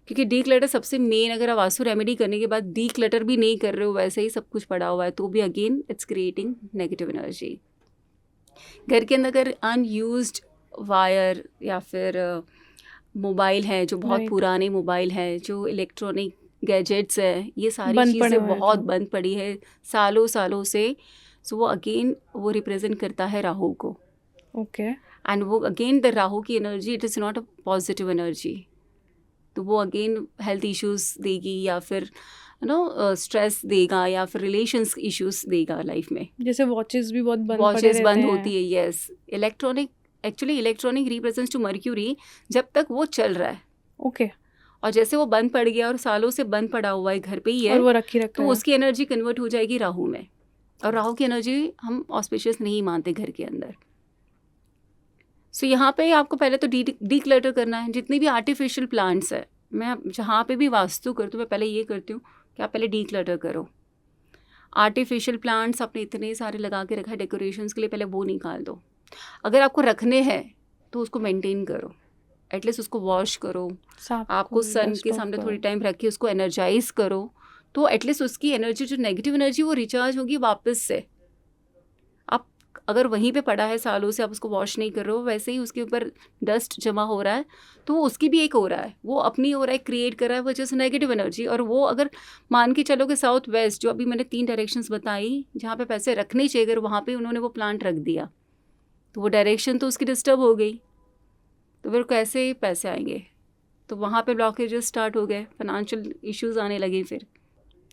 Speaker 2: क्योंकि डी क्लटर सबसे मेन। अगर आप वास्तु रेमेडी करने के बाद डी क्लटर भी नहीं कर रहे हो, वैसे ही सब कुछ पड़ा हुआ है, तो भी again it's creating negative energy. घर के अंदर अगर अनयूज्ड वायर या फिर मोबाइल है, जो बहुत पुराने मोबाइल है, जो इलेक्ट्रॉनिक गैजेट्स है, ये सारी
Speaker 1: बंद पड़े
Speaker 2: चीज़ें
Speaker 1: हुए हैं
Speaker 2: बहुत
Speaker 1: जो।
Speaker 2: बंद पड़ी है सालों सालों से। सो वो अगेन वो रिप्रेजेंट करता है राहु को,
Speaker 1: ओके।
Speaker 2: एंड वो अगेन द राहु की energy it is not a positive energy. तो वो अगेन हेल्थ इश्यूज देगी, या फिर स्ट्रेस देगा, या फिर रिलेशंस इश्यूज देगा लाइफ में।
Speaker 1: जैसे वॉचेस भी बहुत बंद पड़े
Speaker 2: वॉचेस
Speaker 1: रहते
Speaker 2: बंद
Speaker 1: हैं।
Speaker 2: होती है, yes. Electronic, actually electronic represents to mercury जब तक वो चल रहा है,
Speaker 1: ओके।
Speaker 2: और जैसे वो बंद पड़ गया और सालों से बंद पड़ा हुआ है, घर पे ही
Speaker 1: और
Speaker 2: है,
Speaker 1: वो रखी रखा
Speaker 2: तो
Speaker 1: है।
Speaker 2: उसकी एनर्जी कन्वर्ट हो जाएगी राहु में। और राहु की एनर्जी हम ऑस्पिशियस नहीं मानते घर के अंदर। सो यहाँ पे आपको पहले तो डीक्लटर करना है जितनी भी आर्टिफिशियल प्लांट्स है। मैं जहाँ पे भी वास्तु करती हूँ मैं पहले ये करती हूँ कि आप पहले डीक्लटर करो। आर्टिफिशियल प्लांट्स आपने इतने सारे लगा के रखा है डेकोरेशंस के लिए, पहले वो निकाल दो। अगर आपको रखने हैं तो उसको मेंटेन करो, एटलीस्ट उसको वॉश करो,
Speaker 1: साफ
Speaker 2: आपको
Speaker 1: करो,
Speaker 2: सन
Speaker 1: डस्ट
Speaker 2: के
Speaker 1: ऑफ
Speaker 2: सामने
Speaker 1: करो।
Speaker 2: थोड़ी टाइम रख के उसको एनर्जाइज करो, तो एटलीस्ट उसकी एनर्जी, जो नेगेटिव एनर्जी, वो रिचार्ज होगी वापस से। आप अगर वहीं पे पड़ा है सालों से, आप उसको वॉश नहीं कर रहे हो, वैसे ही उसके ऊपर डस्ट जमा हो रहा है, तो उसकी भी एक हो रहा है, वो अपनी हो रहा है, क्रिएट कर रहा है वो जैसे नेगेटिव एनर्जी। और वो अगर मान के चलो कि साउथ वेस्ट, जो अभी मैंने 3 डायरेक्शंस बताई जहाँ पे पैसे रखने चाहिए, अगर वहाँ पे उन्होंने वो प्लांट रख दिया तो वो डायरेक्शन तो उसकी डिस्टर्ब हो गई, तो फिर कैसे पैसे आएंगे? तो वहाँ पे ब्लॉकेजेस स्टार्ट हो गए, फाइनेंशियल इश्यूज आने लगे फिर।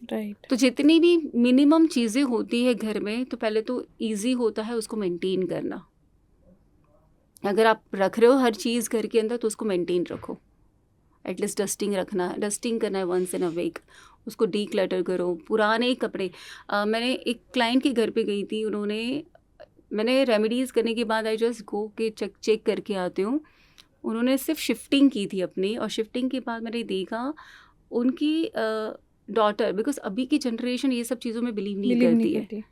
Speaker 1: राइट।
Speaker 2: तो जितनी भी मिनिमम चीज़ें होती है घर में, तो पहले तो इजी होता है उसको मेंटेन करना। अगर आप रख रहे हो हर चीज़ घर के अंदर, तो उसको मेंटेन रखो। एटलीस्ट डस्टिंग रखना है, डस्टिंग करना है वंस इन अ वीक, उसको डीक्लटर करो। पुराने कपड़े, मैंने एक क्लाइंट के घर पे गई थी, मैंने रेमेडीज़ करने के बाद आई जस्ट गो के चेक करके आती हूँ। उन्होंने सिर्फ शिफ्टिंग की थी अपनी, और शिफ्टिंग के बाद मैंने देखा उनकी डॉटर, बिकॉज अभी की जनरेशन ये सब चीज़ों में बिलीव नहीं करती है,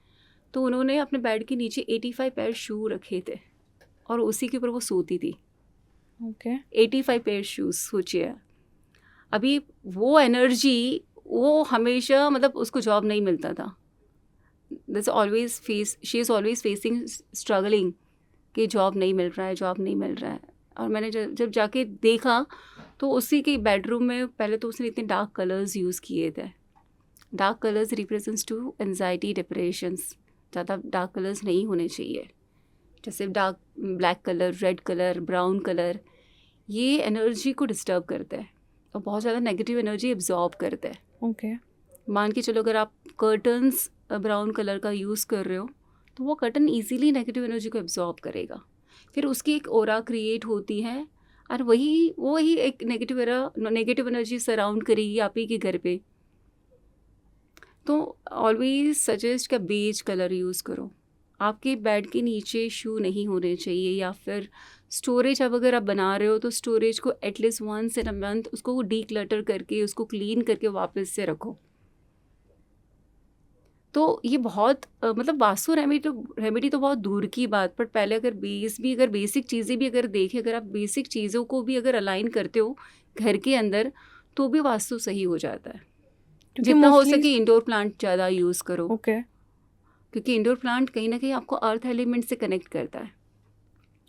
Speaker 2: तो उन्होंने अपने बेड के नीचे 85 पेयर शू रखे थे, और उसी के ऊपर वो सोती थी।
Speaker 1: ओके।
Speaker 2: 85 पेयर शूज, सोचिए। अभी वो एनर्जी, वो हमेशा, मतलब उसको जॉब नहीं मिलता था, she is always facing struggling कि जॉब नहीं मिल रहा है, जॉब नहीं मिल रहा है। और मैंने जब जाके देखा तो उसी के बेडरूम में पहले तो उसने इतने डार्क कलर्स यूज़ किए थे। Dark colours represents to anxiety, depressions. ज़्यादा डार्क कलर्स नहीं होने चाहिए, जैसे dark black colour, red colour, brown colour, ये एनर्जी को डिस्टर्ब करता है और बहुत ज़्यादा नेगेटिव एनर्जी एब्जॉर्ब करता है।
Speaker 1: ओके।
Speaker 2: मान के चलो अगर आप कर्टन्स ब्राउन कलर का यूज़ कर रहे हो, तो वो कर्टन इजीली नेगेटिव एनर्जी को एब्जॉर्ब करेगा, फिर उसकी एक ऑरा क्रिएट होती है, और वही एक नेगेटिव एनर्जी सराउंड करेगी आप ही के घर पे। तो ऑलवेज सजेस्ट का बेज कलर यूज़ करो। आपके बेड के नीचे शू नहीं होने चाहिए, या फिर स्टोरेज अब अगर आप बना रहे हो तो स्टोरेज को at least once in a month उसको डीक्लटर करके, उसको क्लीन करके वापस से रखो। तो ये बहुत मतलब वास्तु रेमेडी तो बहुत दूर की बात, पर पहले अगर बेसिक चीज़ें भी अगर देखें, अगर आप बेसिक चीज़ों को भी अगर अलाइन करते हो घर के अंदर, तो भी वास्तु सही हो जाता है। जितना हो सके इंडोर प्लांट ज़्यादा यूज़ करो।
Speaker 1: ओके।
Speaker 2: क्योंकि इंडोर प्लांट कहीं ना कहीं आपको अर्थ एलिमेंट से कनेक्ट करता है,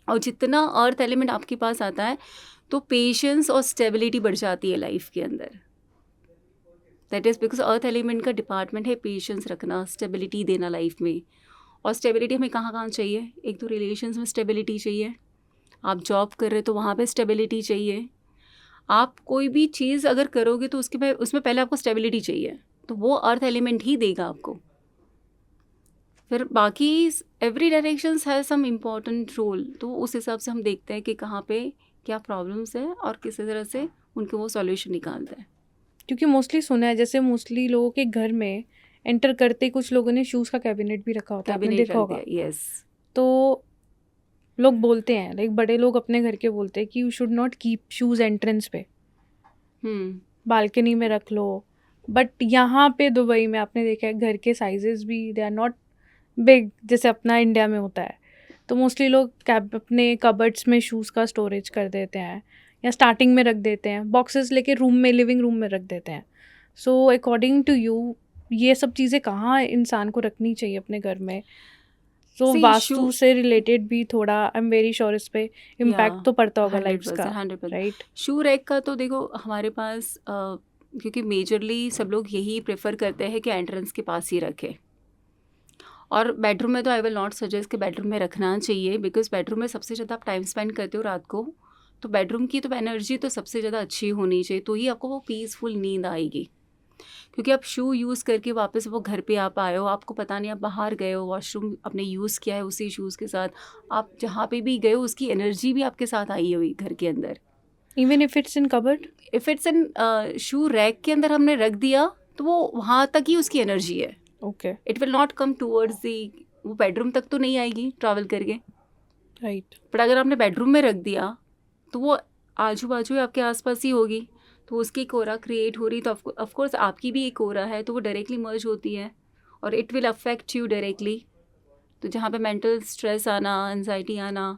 Speaker 2: और जितना अर्थ एलिमेंट आपके पास आता है तो पेशेंस और स्टेबिलिटी बढ़ जाती है लाइफ के अंदर। That is because earth element का डिपार्टमेंट है पेशेंस रखना, स्टेबिलिटी देना लाइफ में। और स्टेबिलिटी हमें कहाँ कहाँ चाहिए? एक तो रिलेशंस में स्टेबिलिटी चाहिए, आप जॉब कर रहे हो तो वहाँ पे स्टेबिलिटी चाहिए, आप कोई भी चीज़ अगर करोगे तो उसमें पहले आपको स्टेबिलिटी चाहिए, तो वो अर्थ एलिमेंट ही देगा आपको। फिर बाकी every directions has some important role, तो उस हिसाब से हम देखते हैं कि कहाँ पे क्या प्रॉब्लम्स है और किस तरह से उनके वो सॉल्यूशन निकालते हैं।
Speaker 1: क्योंकि मोस्टली सुना है, जैसे मोस्टली लोगों के घर में एंटर करते कुछ लोगों ने शूज़ का कैबिनेट भी रखा होता है, आपने देखा होगा।
Speaker 2: यस।
Speaker 1: तो लोग बोलते हैं, लाइक बड़े लोग अपने घर के बोलते हैं कि you should not keep shoes entrance पे, बालकनी में रख लो। बट यहाँ पे दुबई में आपने देखा है घर के साइजेस भी दे आर नॉट बिग जैसे अपना इंडिया में होता है, तो मोस्टली लोग अपने कबर्ड्स में शूज़ का स्टोरेज कर देते हैं, या स्टार्टिंग में रख देते हैं, बॉक्सेस लेके लिविंग रूम में रख देते हैं। सो अकॉर्डिंग टू यू ये सब चीज़ें कहाँ इंसान को रखनी चाहिए अपने घर में? सो वास्तु से रिलेटेड भी थोड़ा आई एम वेरी श्योर इस पे इम्पैक्ट तो पड़ता होगा लाइफ का, राइट?
Speaker 2: शू रैक का तो देखो, हमारे पास क्योंकि मेजरली सब लोग यही प्रेफर करते हैं कि एंट्रेंस के पास ही रखें। और बेडरूम में तो आई विल नॉट सजेस्ट कि बेडरूम में रखना चाहिए, बिकॉज बेडरूम में सबसे ज़्यादा आप टाइम स्पेंड करते हो रात को, तो बेडरूम की तो एनर्जी तो सबसे ज़्यादा अच्छी होनी चाहिए, तो ही आपको वो पीसफुल नींद आएगी। क्योंकि आप शू यूज़ करके वापस वो घर पे आप आए हो, आपको पता नहीं आप बाहर गए हो, वॉशरूम आपने यूज़ किया है उसी शूज़ के साथ, आप जहाँ पे भी गए हो उसकी एनर्जी भी आपके साथ आई हुई घर के अंदर।
Speaker 1: Even if it's in cupboard,
Speaker 2: if it's in shoe rack के अंदर हमने रख दिया तो वो वहाँ तक ही उसकी एनर्जी है,
Speaker 1: okay,
Speaker 2: it will not come towards the, वो बेडरूम तक तो नहीं आएगी ट्रैवल करके।
Speaker 1: राइट,
Speaker 2: बट अगर आपने बेडरूम में रख दिया तो वो आजू बाजू आपके आसपास ही होगी, तो उसकी एक ऑरा क्रिएट हो रही, तो ऑफकोर्स आपकी भी एक ऑरा है, तो वो डायरेक्टली मर्ज होती है और it will affect you directly. तो जहाँ पे मेंटल स्ट्रेस आना, एनजाइटी आना,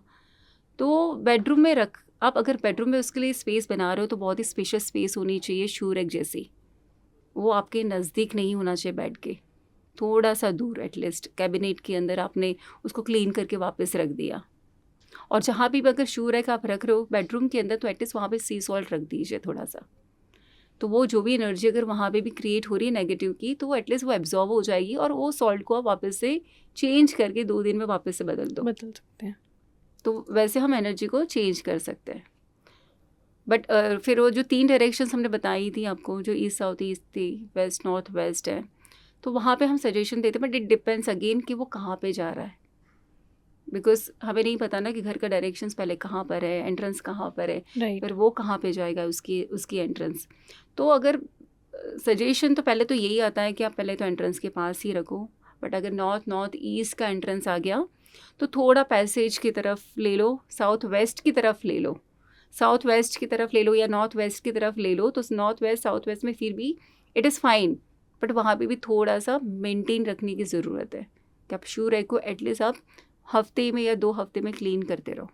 Speaker 2: तो बेडरूम में रख, आप अगर बेडरूम में उसके लिए स्पेस बना रहे हो तो बहुत ही स्पेशियस स्पेस होनी चाहिए, शू रैक जैसी। वो आपके नज़दीक नहीं होना चाहिए बेड के, थोड़ा सा दूर, एटलीस्ट कैबिनेट के अंदर आपने उसको क्लीन करके वापस रख दिया। और जहाँ भी अगर शू रैक आप रख रहे हो बेडरूम के अंदर, तो एटलीस्ट वहाँ पे सी सॉल्ट रख दीजिए थोड़ा सा, तो वो जो भी एनर्जी अगर वहाँ पे भी क्रिएट हो रही है नेगेटिव की, तो वो एटलीस्ट वो एब्जॉर्ब हो जाएगी और वो सॉल्ट को आप वापस से चेंज करके 2 दिन में वापस से बदल दो।
Speaker 1: बदल सकते हैं।
Speaker 2: तो वैसे हम एनर्जी को चेंज कर सकते हैं। बट फिर वो जो 3 डायरेक्शंस हमने बताई थी आपको, जो ईस्ट साउथ ईस्ट थी, वेस्ट नॉर्थ वेस्ट है, तो वहाँ पे हम सजेशन देते हैं, बट इट डिपेंड्स अगेन कि वो कहाँ पे जा रहा है, बिकॉज हमें नहीं पता ना कि घर का डायरेक्शंस पहले कहाँ पर है, एंट्रेंस कहाँ पर है,
Speaker 1: राइट,
Speaker 2: फिर वो कहाँ पे जाएगा उसकी एंट्रेंस। तो अगर सजेशन तो पहले तो यही आता है कि आप पहले तो एंट्रेंस के पास ही रखो, बट अगर नॉर्थ ईस्ट का एंट्रेंस आ गया तो थोड़ा पैसेज की तरफ ले लो, साउथ वेस्ट की तरफ ले लो, साउथ वेस्ट की तरफ ले लो या नॉर्थ वेस्ट की तरफ ले लो। तो नॉर्थ वेस्ट साउथ वेस्ट में फिर भी इट इज़ फाइन, बट वहाँ पे भी थोड़ा सा मेंटेन रखने की ज़रूरत है कि आप शू रैक को एटलीस्ट आप हफ्ते में या 2 हफ्ते में क्लीन करते रहो,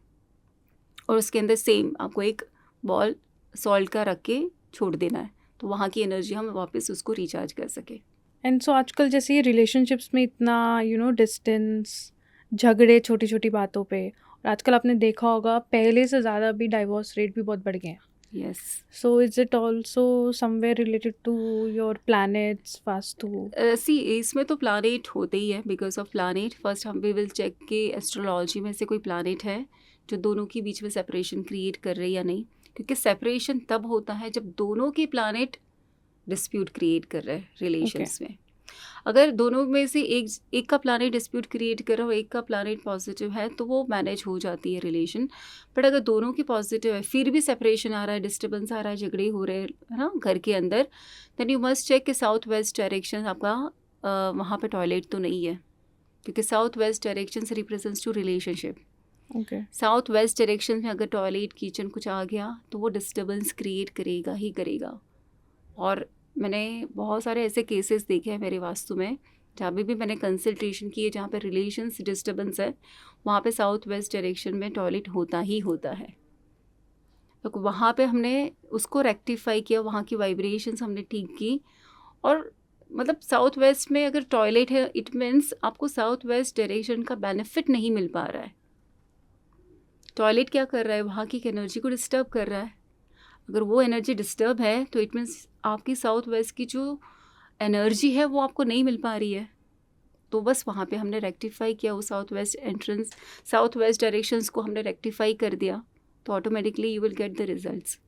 Speaker 2: और उसके अंदर सेम आपको एक बॉल सॉल्ट का रख के छोड़ देना है, तो वहाँ की एनर्जी हम वापस उसको रिचार्ज कर सके।
Speaker 1: एंड सो आजकल जैसे ये रिलेशनशिप्स में इतना डिस्टेंस, झगड़े छोटी छोटी बातों पे, और आजकल आपने देखा होगा पहले से ज़्यादा भी डाइवोर्स रेट भी बहुत बढ़ गए हैं।
Speaker 2: Yes,
Speaker 1: so is it also somewhere related to your planets, vastu?
Speaker 2: See इसमें तो प्लानेट होते ही है, बिकॉज ऑफ प्लानेट फर्स्ट हम वी विल चेक कि एस्ट्रोलॉजी में से कोई प्लानेट है जो दोनों के बीच में सेपरेशन क्रिएट कर रहे हैं या नहीं, क्योंकि सेपरेशन तब होता है जब दोनों के प्लानेट डिस्प्यूट क्रिएट कर रहे हैं रिलेशंस में। अगर दोनों में से एक का प्लानेट डिस्प्यूट क्रिएट कर रहा हो, एक का प्लानेट पॉजिटिव है, तो वो मैनेज हो जाती है रिलेशन। बट अगर दोनों की पॉजिटिव है फिर भी सेपरेशन आ रहा है, डिस्टर्बेंस आ रहा है, झगड़े हो रहे हैं ना घर के अंदर, देन यू मस्ट चेक कि साउथ वेस्ट डायरेक्शन आपका वहाँ पे टॉयलेट तो नहीं है, क्योंकि साउथ वेस्ट डायरेक्शन से represents to relationship.
Speaker 1: Okay,
Speaker 2: south west direction में अगर टॉयलेट किचन कुछ आ गया तो वो डिस्टर्बेंस क्रिएट करेगा ही करेगा। और मैंने बहुत सारे ऐसे केसेस देखे हैं मेरे वास्तु में, जहाँ भी मैंने कंसल्टेशन की है, जहाँ पे रिलेशंस डिस्टर्बेंस है, वहाँ पे साउथ वेस्ट डायरेक्शन में टॉयलेट होता ही होता है। तो वहाँ पे हमने उसको रेक्टिफाई किया, वहाँ की वाइब्रेशंस हमने ठीक की, और मतलब साउथ वेस्ट में अगर टॉयलेट है इट मीन्स आपको साउथ वेस्ट डायरेक्शन का बेनिफिट नहीं मिल पा रहा है। टॉयलेट क्या कर रहा है, वहाँ की एनर्जी को डिस्टर्ब कर रहा है। अगर वो एनर्जी डिस्टर्ब है तो इट मीन्स आपकी साउथ वेस्ट की जो एनर्जी है वो आपको नहीं मिल पा रही है। तो बस वहाँ पे हमने रेक्टिफाई किया, वो south west entrance, south west directions को हमने रेक्टिफाई कर दिया, तो automatically you will get the results.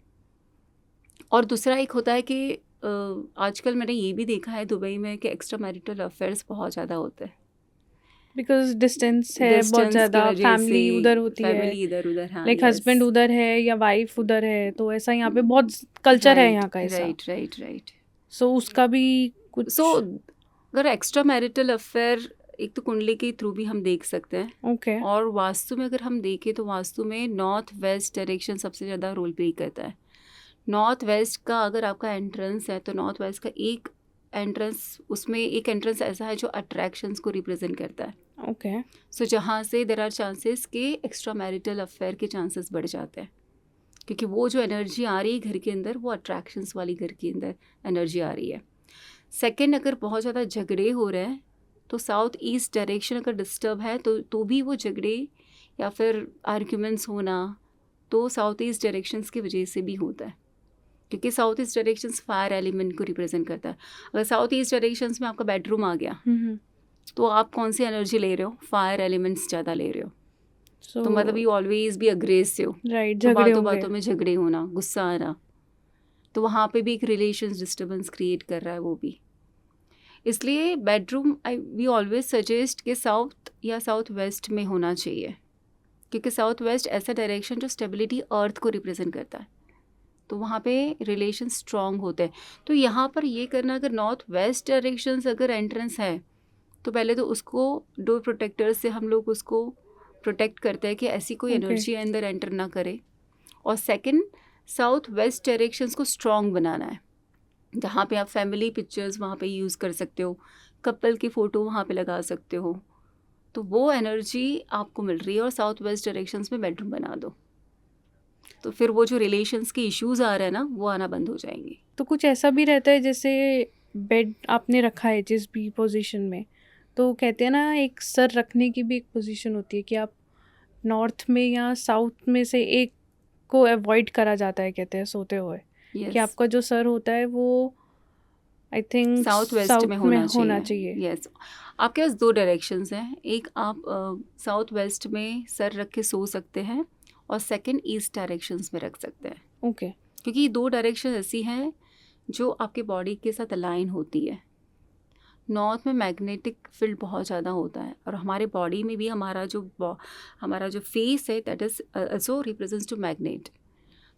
Speaker 2: और दूसरा एक होता है कि आजकल मैंने ये भी देखा है दुबई में कि एक्स्ट्रा मैरिटल अफेयर्स बहुत ज़्यादा होते हैं,
Speaker 1: बिकॉज डिस्टेंस है बहुत
Speaker 2: डिस्टेंस की
Speaker 1: ज़्यादा,
Speaker 2: वजह
Speaker 1: फैमिली
Speaker 2: से,
Speaker 1: उधर होती है,
Speaker 2: फैमिली इधर उधर, हाँ,
Speaker 1: लाइक हस्बैंड उधर है या वाइफ उधर है, तो ऐसा यहाँ पे बहुत कल्चर है यहाँ का ऐसा।
Speaker 2: Right right right.
Speaker 1: सो उसका भी कुछ।
Speaker 2: सो अगर एक्स्ट्रा मैरिटल अफेयर एक तो कुंडली के थ्रू भी हम देख सकते हैं,
Speaker 1: ओके,
Speaker 2: और वास्तु में अगर हम देखें तो वास्तु में नॉर्थ वेस्ट डायरेक्शन सबसे ज़्यादा रोल प्ले करता है। नॉर्थ वेस्ट का अगर आपका एंट्रेंस है तो नॉर्थ वेस्ट का एक एंट्रेंस, उसमें एक एंट्रेंस ऐसा है जो अट्रैक्शंस को रिप्रेजेंट करता है।
Speaker 1: ओके,
Speaker 2: सो जहाँ से देयर आर चांसेस कि एक्स्ट्रा मैरिटल अफेयर के चांसेस बढ़ जाते हैं, क्योंकि वो जो एनर्जी आ रही है घर के अंदर वो अट्रैक्शंस वाली घर के अंदर एनर्जी आ रही है। सेकंड, अगर बहुत ज़्यादा झगड़े हो रहे हैं तो साउथ ईस्ट डायरेक्शन अगर डिस्टर्ब है तो भी वो झगड़े या फिर आर्ग्यूमेंट्स होना तो साउथ ईस्ट डायरेक्शंस की वजह से भी होता है। क्योंकि south east directions fire element को रिप्रेजेंट करता है। अगर साउथ ईस्ट डायरेक्शंस में आपका बेडरूम आ गया तो आप कौन सी एनर्जी ले रहे हो? फायर एलिमेंट्स ज़्यादा ले रहे हो। तो मतलब यू ऑलवेज भी अग्रेसिव,
Speaker 1: राइट,
Speaker 2: तो
Speaker 1: झगड़े
Speaker 2: बातों
Speaker 1: होंगे।
Speaker 2: बातों में झगड़े होना, गुस्सा आना, तो वहाँ पे भी एक रिलेशंस डिस्टर्बेंस क्रिएट कर रहा है वो भी। इसलिए बेडरूम वी ऑलवेज सजेस्ट कि साउथ या साउथ वेस्ट में होना चाहिए, क्योंकि साउथ वेस्ट ऐसा डायरेक्शन जो स्टेबिलिटी अर्थ को रिप्रेजेंट करता है, तो वहाँ पे रिलेशन स्ट्रॉन्ग होते हैं। तो यहाँ पर ये करना, अगर नॉर्थ वेस्ट डायरेक्शंस अगर एंट्रेंस है तो पहले तो उसको डोर प्रोटेक्टर्स से हम लोग उसको प्रोटेक्ट करते हैं कि ऐसी कोई
Speaker 1: Okay.
Speaker 2: एनर्जी अंदर एंटर ना करे। और सेकंड, साउथ वेस्ट डायरेक्शंस को स्ट्रॉन्ग बनाना है, जहाँ पे आप फैमिली पिक्चर्स वहाँ पे यूज़ कर सकते हो, कपल की फ़ोटो वहाँ पे लगा सकते हो, तो वो एनर्जी आपको मिल रही है। और साउथ वेस्ट डायरेक्शंस में बेडरूम बना दो, तो फिर वो जो रिलेशंस के इश्यूज़ आ रहे हैं ना, वो आना बंद हो जाएंगे।
Speaker 1: तो कुछ ऐसा भी रहता है जैसे बेड आपने रखा है जिस भी पोजीशन में, तो कहते हैं ना एक सर रखने की भी एक पोजीशन होती है कि आप नॉर्थ में या साउथ में से एक को अवॉइड करा जाता है, कहते हैं सोते हुए कि आपका जो सर होता है वो आई थिंक
Speaker 2: साउथ वेस्ट में होना
Speaker 1: चाहिए।
Speaker 2: चाहिए। यस, आपके पास दो डायरेक्शंस हैं, एक आप साउथ वेस्ट में सर रख के सो सकते हैं, और सेकंड ईस्ट डायरेक्शंस में रख सकते हैं।
Speaker 1: ओके,
Speaker 2: क्योंकि ये दो डायरेक्शन ऐसी हैं जो आपके बॉडी के साथ अलाइन होती है। नॉर्थ में मैग्नेटिक फील्ड बहुत ज़्यादा होता है, और हमारे बॉडी में भी हमारा जो फेस है that is also represents to magnet.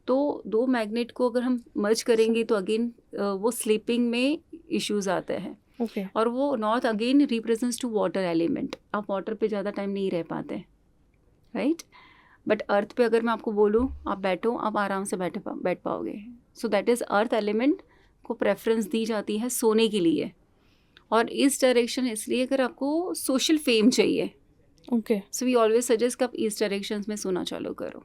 Speaker 2: तो दो मैग्नेट को अगर हम मर्ज करेंगे तो अगेन वो स्लीपिंग में इश्यूज आते हैं।
Speaker 1: ओके,
Speaker 2: और वो north again represents to water element, आप वाटर पे ज़्यादा टाइम नहीं रह पाते, राइट। बट अर्थ पे अगर मैं आपको बोलूँ आप बैठो, आप आराम से बैठ पाओगे। So that is earth element को प्रेफरेंस दी जाती है सोने के लिए। और इस डायरेक्शन इसलिए अगर आपको सोशल फेम चाहिए,
Speaker 1: okay,
Speaker 2: so we always suggest कि आप ईस्ट डायरेक्शन में सोना चालू करो।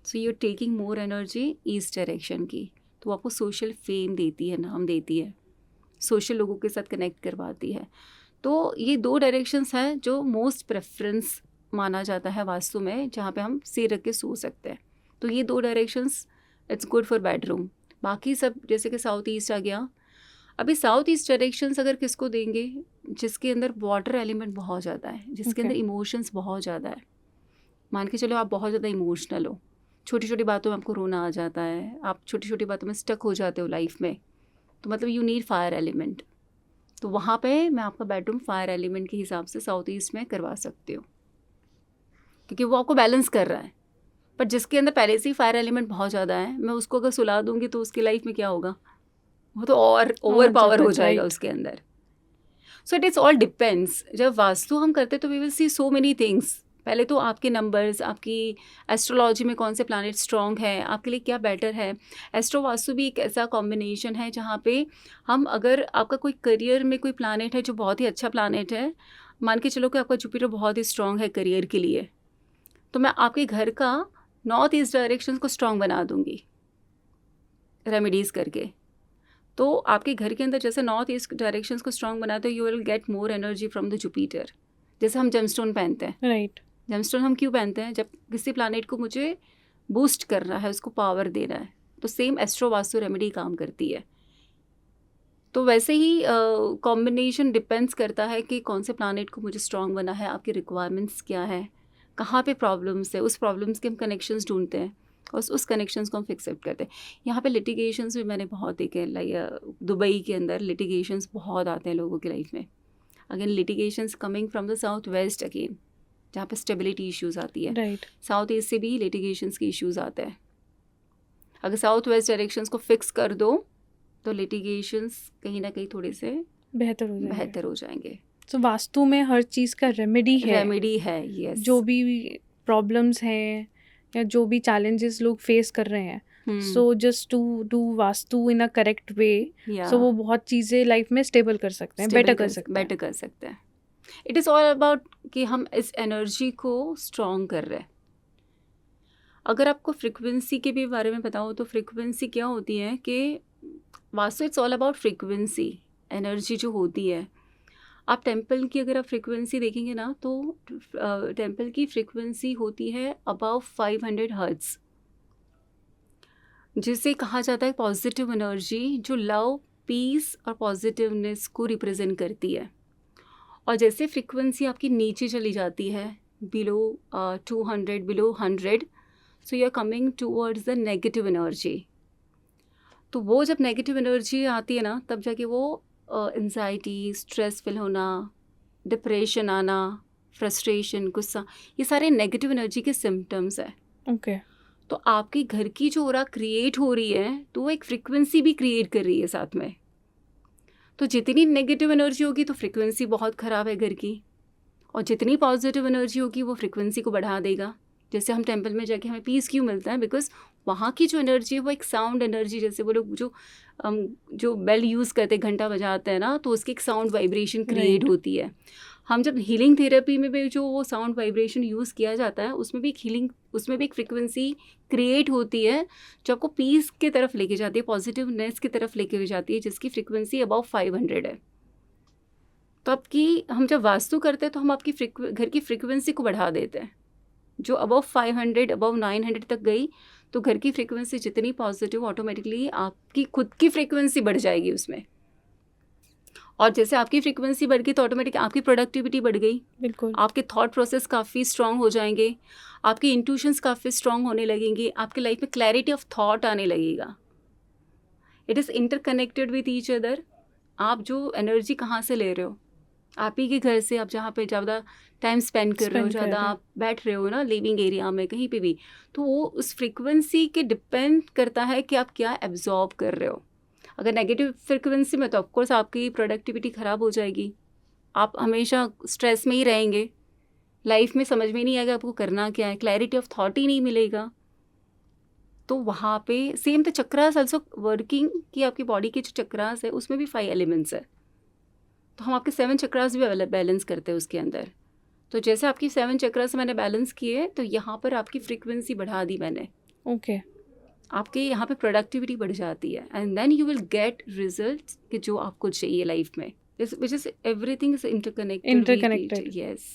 Speaker 2: So you are taking more energy east direction की, तो आपको सोशल फेम देती है, नाम देती है, सोशल लोगों के साथ कनेक्ट करवाती है। तो ये दो डायरेक्शंस हैं जो मोस्ट प्रेफरेंस माना जाता है वास्तु में, जहाँ पे हम सिर रख के सो सकते हैं। तो ये दो directions it's good for bedroom. बाकी सब जैसे कि साउथ ईस्ट आ गया। अभी साउथ ईस्ट डायरेक्शंस अगर किसको देंगे, जिसके अंदर वाटर एलिमेंट बहुत ज़्यादा है, जिसके अंदर इमोशंस बहुत ज़्यादा है। मान के चलो आप बहुत ज़्यादा इमोशनल हो, छोटी छोटी बातों में आपको रोना आ जाता है, आप छोटी छोटी बातों में स्टक हो जाते हो लाइफ में, तो मतलब यू नीड फायर एलिमेंट। तो वहाँ पे मैं आपका बेडरूम फायर एलिमेंट के हिसाब से साउथ ईस्ट में करवा सकती हूँ, क्योंकि वो आपको बैलेंस कर रहा है। पर जिसके अंदर पहले से ही फायर एलिमेंट बहुत ज़्यादा है, मैं उसको अगर सुला दूँगी तो उसकी लाइफ में क्या होगा, वो तो और ओवर पावर हो जाएगा उसके अंदर। So it is all depends. जब वास्तु हम करते तो we will see so many things. पहले तो आपके नंबर्स, आपकी एस्ट्रोलॉजी में कौन से प्लैनेट स्ट्रॉन्ग है, आपके लिए क्या बेटर है। एस्ट्रो वास्तु भी एक ऐसा कॉम्बिनेशन है जहाँ पे हम, अगर आपका कोई करियर में कोई प्लैनेट है जो बहुत ही अच्छा प्लैनेट है, मान के चलो कि आपका जुपिटर बहुत ही स्ट्रॉन्ग है करियर के लिए, तो मैं आपके घर का नॉर्थ ईस्ट डायरेक्शन को स्ट्रॉन्ग बना दूँगी रेमेडीज़ करके। तो आपके घर के अंदर जैसे नॉर्थ ईस्ट डायरेक्शंस को स्ट्रॉन्ग बनाते हो, you will get more energy from the Jupiter. जैसे हम जेमस्टोन पहनते हैं,
Speaker 1: राइट,
Speaker 2: जेमस्टोन हम क्यों पहनते हैं, जब किसी प्लैनेट को मुझे बूस्ट करना है, उसको पावर देना है, तो सेम एस्ट्रो वास्तु रेमेडी काम करती है। तो वैसे ही कॉम्बिनेशन डिपेंड्स करता है कि कौन से प्लैनेट को मुझे स्ट्रॉन्ग बना है, आपकी रिक्वायरमेंट्स क्या है, कहाँ पे प्रॉब्लम्स है, उस प्रॉब्लम्स के हम कनेक्शंस ढूंढते हैं और उस कनेक्शंस को हम फिक्स अप करते हैं। यहाँ पे लिटिगेशंस भी मैंने बहुत देखे, लाइक दुबई के अंदर लिटिगेशंस बहुत आते हैं लोगों की लाइफ में। Again litigations coming from the south west again, जहाँ पे स्टेबिलिटी इश्यूज आती है।
Speaker 1: राइट,
Speaker 2: साउथ ईस्ट से भी लिटिगेशंस के इश्यूज आते हैं। अगर साउथ वेस्ट डायरेक्शंस को फिक्स कर दो तो लिटिगेशंस कहीं ना कहीं थोड़े से
Speaker 1: बेहतर
Speaker 2: हो जाएंगे।
Speaker 1: तो वास्तु में हर चीज़ का रेमेडी है,
Speaker 2: यस।
Speaker 1: जो भी प्रॉब्लम्स हैं या जो भी चैलेंजेस लोग फेस कर रहे हैं, so just to do vastu in a correct way, so वो बहुत चीज़ें लाइफ में स्टेबल कर सकते हैं, बेटर कर सकते हैं।
Speaker 2: इट इज़ ऑल अबाउट कि हम इस एनर्जी को स्ट्रॉन्ग कर रहे हैं। अगर आपको फ्रिक्वेंसी के भी बारे में बताओ तो फ्रिक्वेंसी क्या होती है कि vastu it's all about frequency, energy जो होती है। आप टेंपल की अगर आप फ्रिक्वेंसी देखेंगे ना, तो टेंपल की फ्रिक्वेंसी होती है अबव 500 हर्ट्ज़। जिसे कहा जाता है पॉजिटिव एनर्जी, जो लव, पीस और पॉजिटिवनेस को रिप्रेजेंट करती है। और जैसे फ्रीक्वेंसी आपकी नीचे चली जाती है, below 200, below 100, so you are coming towards the negative energy. तो वो जब नेगेटिव एनर्जी आती है ना, तब जाके वो एंजाइटी, स्ट्रेस फील होना, डिप्रेशन आना, फ्रस्ट्रेशन, गुस्सा, ये सारे नेगेटिव एनर्जी के सिम्टम्स है।
Speaker 1: ओके।
Speaker 2: तो आपके घर की जो ऑरा क्रिएट हो रही है, तो वो एक फ्रीक्वेंसी भी क्रिएट कर रही है साथ में। तो जितनी नेगेटिव एनर्जी होगी तो फ्रीक्वेंसी बहुत ख़राब है घर की, और जितनी पॉजिटिव एनर्जी होगी वो फ्रीक्वेंसी को बढ़ा देगा। जैसे हम टेंपल में जाके हमें पीस क्यों मिलता है? बिकॉज वहाँ की जो एनर्जी है वो एक साउंड एनर्जी, जैसे वो लोग जो बेल यूज़ करते हैं, घंटा बजाते हैं ना, तो उसकी एक साउंड वाइब्रेशन क्रिएट होती है। हम जब हीलिंग थेरेपी में भी जो वो साउंड वाइब्रेशन यूज़ किया जाता है, उसमें भी एक फ्रिक्वेंसी क्रिएट होती है जो आपको पीस की तरफ लेके जाती है, पॉजिटिवनेस की तरफ लेके जाती है, जिसकी फ्रिक्वेंसी अबाउ 500 है। तो आपकी हम जब वास्तु करते हैं तो हम आपकी घर की फ्रिक्वेंसी को बढ़ा देते हैं। जो अबव 500, अबव 900 तक गई तो घर की फ्रिक्वेंसी जितनी पॉजिटिव, ऑटोमेटिकली आपकी खुद की फ्रिक्वेंसी बढ़ जाएगी उसमें। और जैसे आपकी फ्रिक्वेंसी बढ़ गई तो ऑटोमेटिक आपकी प्रोडक्टिविटी बढ़ गई,
Speaker 1: बिल्कुल।
Speaker 2: आपके थॉट प्रोसेस काफ़ी स्ट्रांग हो जाएंगे, आपकी इंट्यूशंस काफ़ी स्ट्रांग होने लगेंगी, आपकी लाइफ में क्लैरिटी ऑफ थॉट आने लगेगा। It is interconnected with each other. आप जो एनर्जी कहाँ से ले रहे हो? आप ही के घर से, आप जहाँ पे ज़्यादा टाइम स्पेंड कर रहे हो, ज़्यादा आप बैठ रहे हो ना लिविंग एरिया में, कहीं पे भी, तो वो उस फ्रीक्वेंसी के डिपेंड करता है कि आप क्या एब्जॉर्ब कर रहे हो। अगर नेगेटिव फ्रीक्वेंसी में तो ऑफकोर्स आपकी प्रोडक्टिविटी ख़राब हो जाएगी, आप हमेशा स्ट्रेस में ही रहेंगे, लाइफ में समझ में नहीं आएगा आपको करना क्या है, क्लैरिटी ऑफ थॉट ही नहीं मिलेगा। तो वहाँ पे same the chakras also working, कि आपकी बॉडी के जो चक्रास है उसमें भी 5 एलिमेंट्स है, तो हम आपके 7 चक्रास भी बैलेंस करते हैं उसके अंदर। तो जैसे आपकी 7 चक्रास मैंने बैलेंस किए, तो यहाँ पर आपकी फ्रीक्वेंसी बढ़ा दी मैंने।
Speaker 1: ओके।
Speaker 2: आपके यहाँ पे प्रोडक्टिविटी बढ़ जाती है, and then you will get results कि जो आपको चाहिए लाइफ में, which is everything is interconnected. Yes.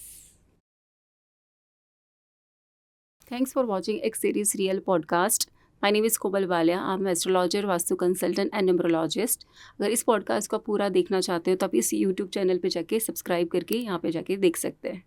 Speaker 2: Thanks for watching X series real podcast. My name is Komal Walia. I am astrologer, vastu consultant and numerologist. अगर इस पॉडकास्ट को पूरा देखना चाहते हो तो आप इस यूट्यूब चैनल पे जाके सब्सक्राइब करके यहाँ पे जाके देख सकते हैं।